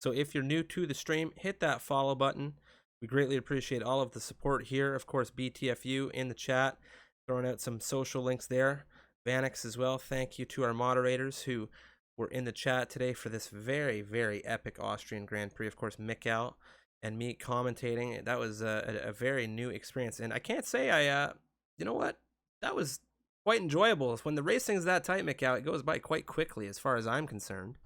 So if you're new to the stream, hit that follow button. We greatly appreciate all of the support here. Of course, BTFU in the chat, throwing out some social links there. Vanix as well. Thank you to our moderators who were in the chat today for this very, very epic Austrian Grand Prix. Of course, Mikhail and me commentating. That was a very new experience. And I can't say you know what? That was quite enjoyable. When the racing's that tight, Mikhail, it goes by quite quickly as far as I'm concerned.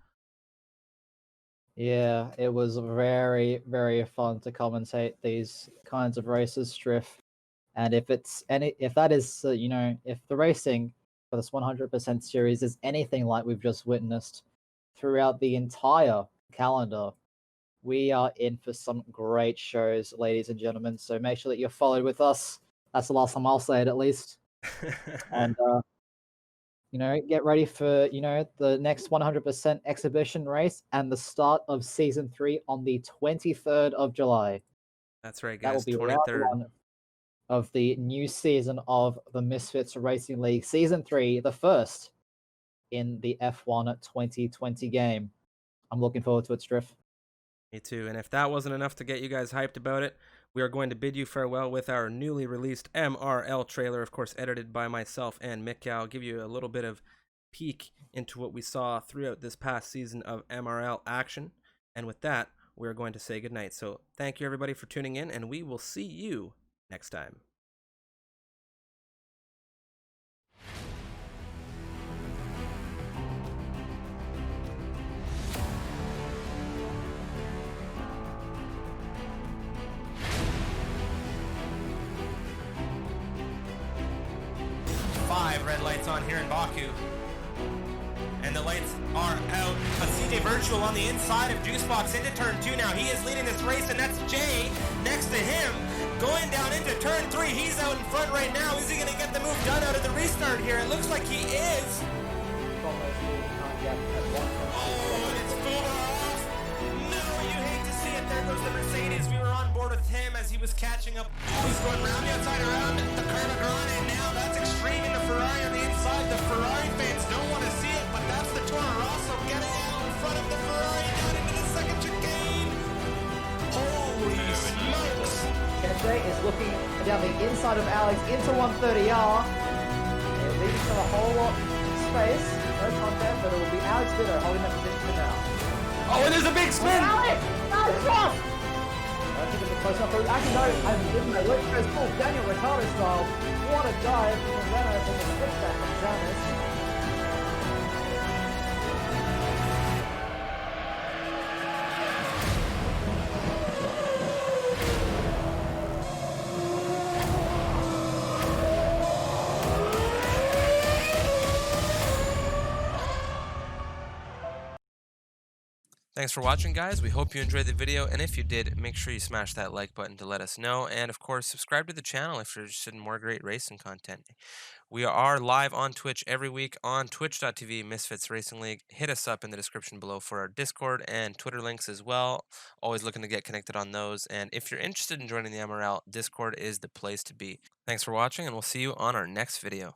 Yeah, it was very, very fun to commentate these kinds of races, Striff. And if that is, if the racing for this 100% series is anything like we've just witnessed throughout the entire calendar, we are in for some great shows, ladies and gentlemen. So make sure that you're followed with us. That's the last time I'll say it, at least. And get ready for the next 100% exhibition race and the start of season 3 on the 23rd of July. That's right, That will guys. be 23rd. round 1 of the new season of the Misfits Racing League, Season 3, the first in the F1 2020 game. I'm looking forward to it, Striff. Me too. And if that wasn't enough to get you guys hyped about it, we are going to bid you farewell with our newly released MRL trailer, of course, edited by myself and Mikhail. Give you a little bit of peek into what we saw throughout this past season of MRL action. And with that, we're going to say goodnight. So thank you, everybody, for tuning in, and we will see you next time. Five red lights on here in Baku. And the lights are out. A CJ Virtual on the inside of Juicebox into turn 2 now. He is leading this race, and that's Jay next to him. Going down into turn 3. He's out in front right now. Is he going to get the move done out of the restart here? It looks like he is. Oh, and it's Boomer off. No, you hate to see it. There goes the Mercedes. We were on board with him as he was catching up. Oh, he's going round the outside around the Carla Grande, and now that's Extreme in the Ferrari on the inside. The Ferrari fans don't want to see it, but that's the Toro Rosso getting out in front of the Ferrari down into the second chicane. Holy smokes! Kente is looking down the inside of Alex into 130R. It leaves him a whole lot of space. No contact, but it will be Alex Ditto holding that position for now. Oh, and there's a big spin! Alex! Alex off! I think it's a close enough. Actually, no, I didn't know. Let's go full Daniel Ricciardo style. What a dive from Renault from the switchback from Zanis. Thanks for watching, guys. We hope you enjoyed the video, and if you did, make sure you smash that like button to let us know. And of course, subscribe to the channel if you're interested in more great racing content. We are live on Twitch every week on twitch.tv Misfits Racing League. Hit us up in the description below for our Discord and Twitter links as well. Always looking to get connected on those. And if you're interested in joining the MRL, Discord is the place to be. Thanks for watching, and we'll see you on our next video.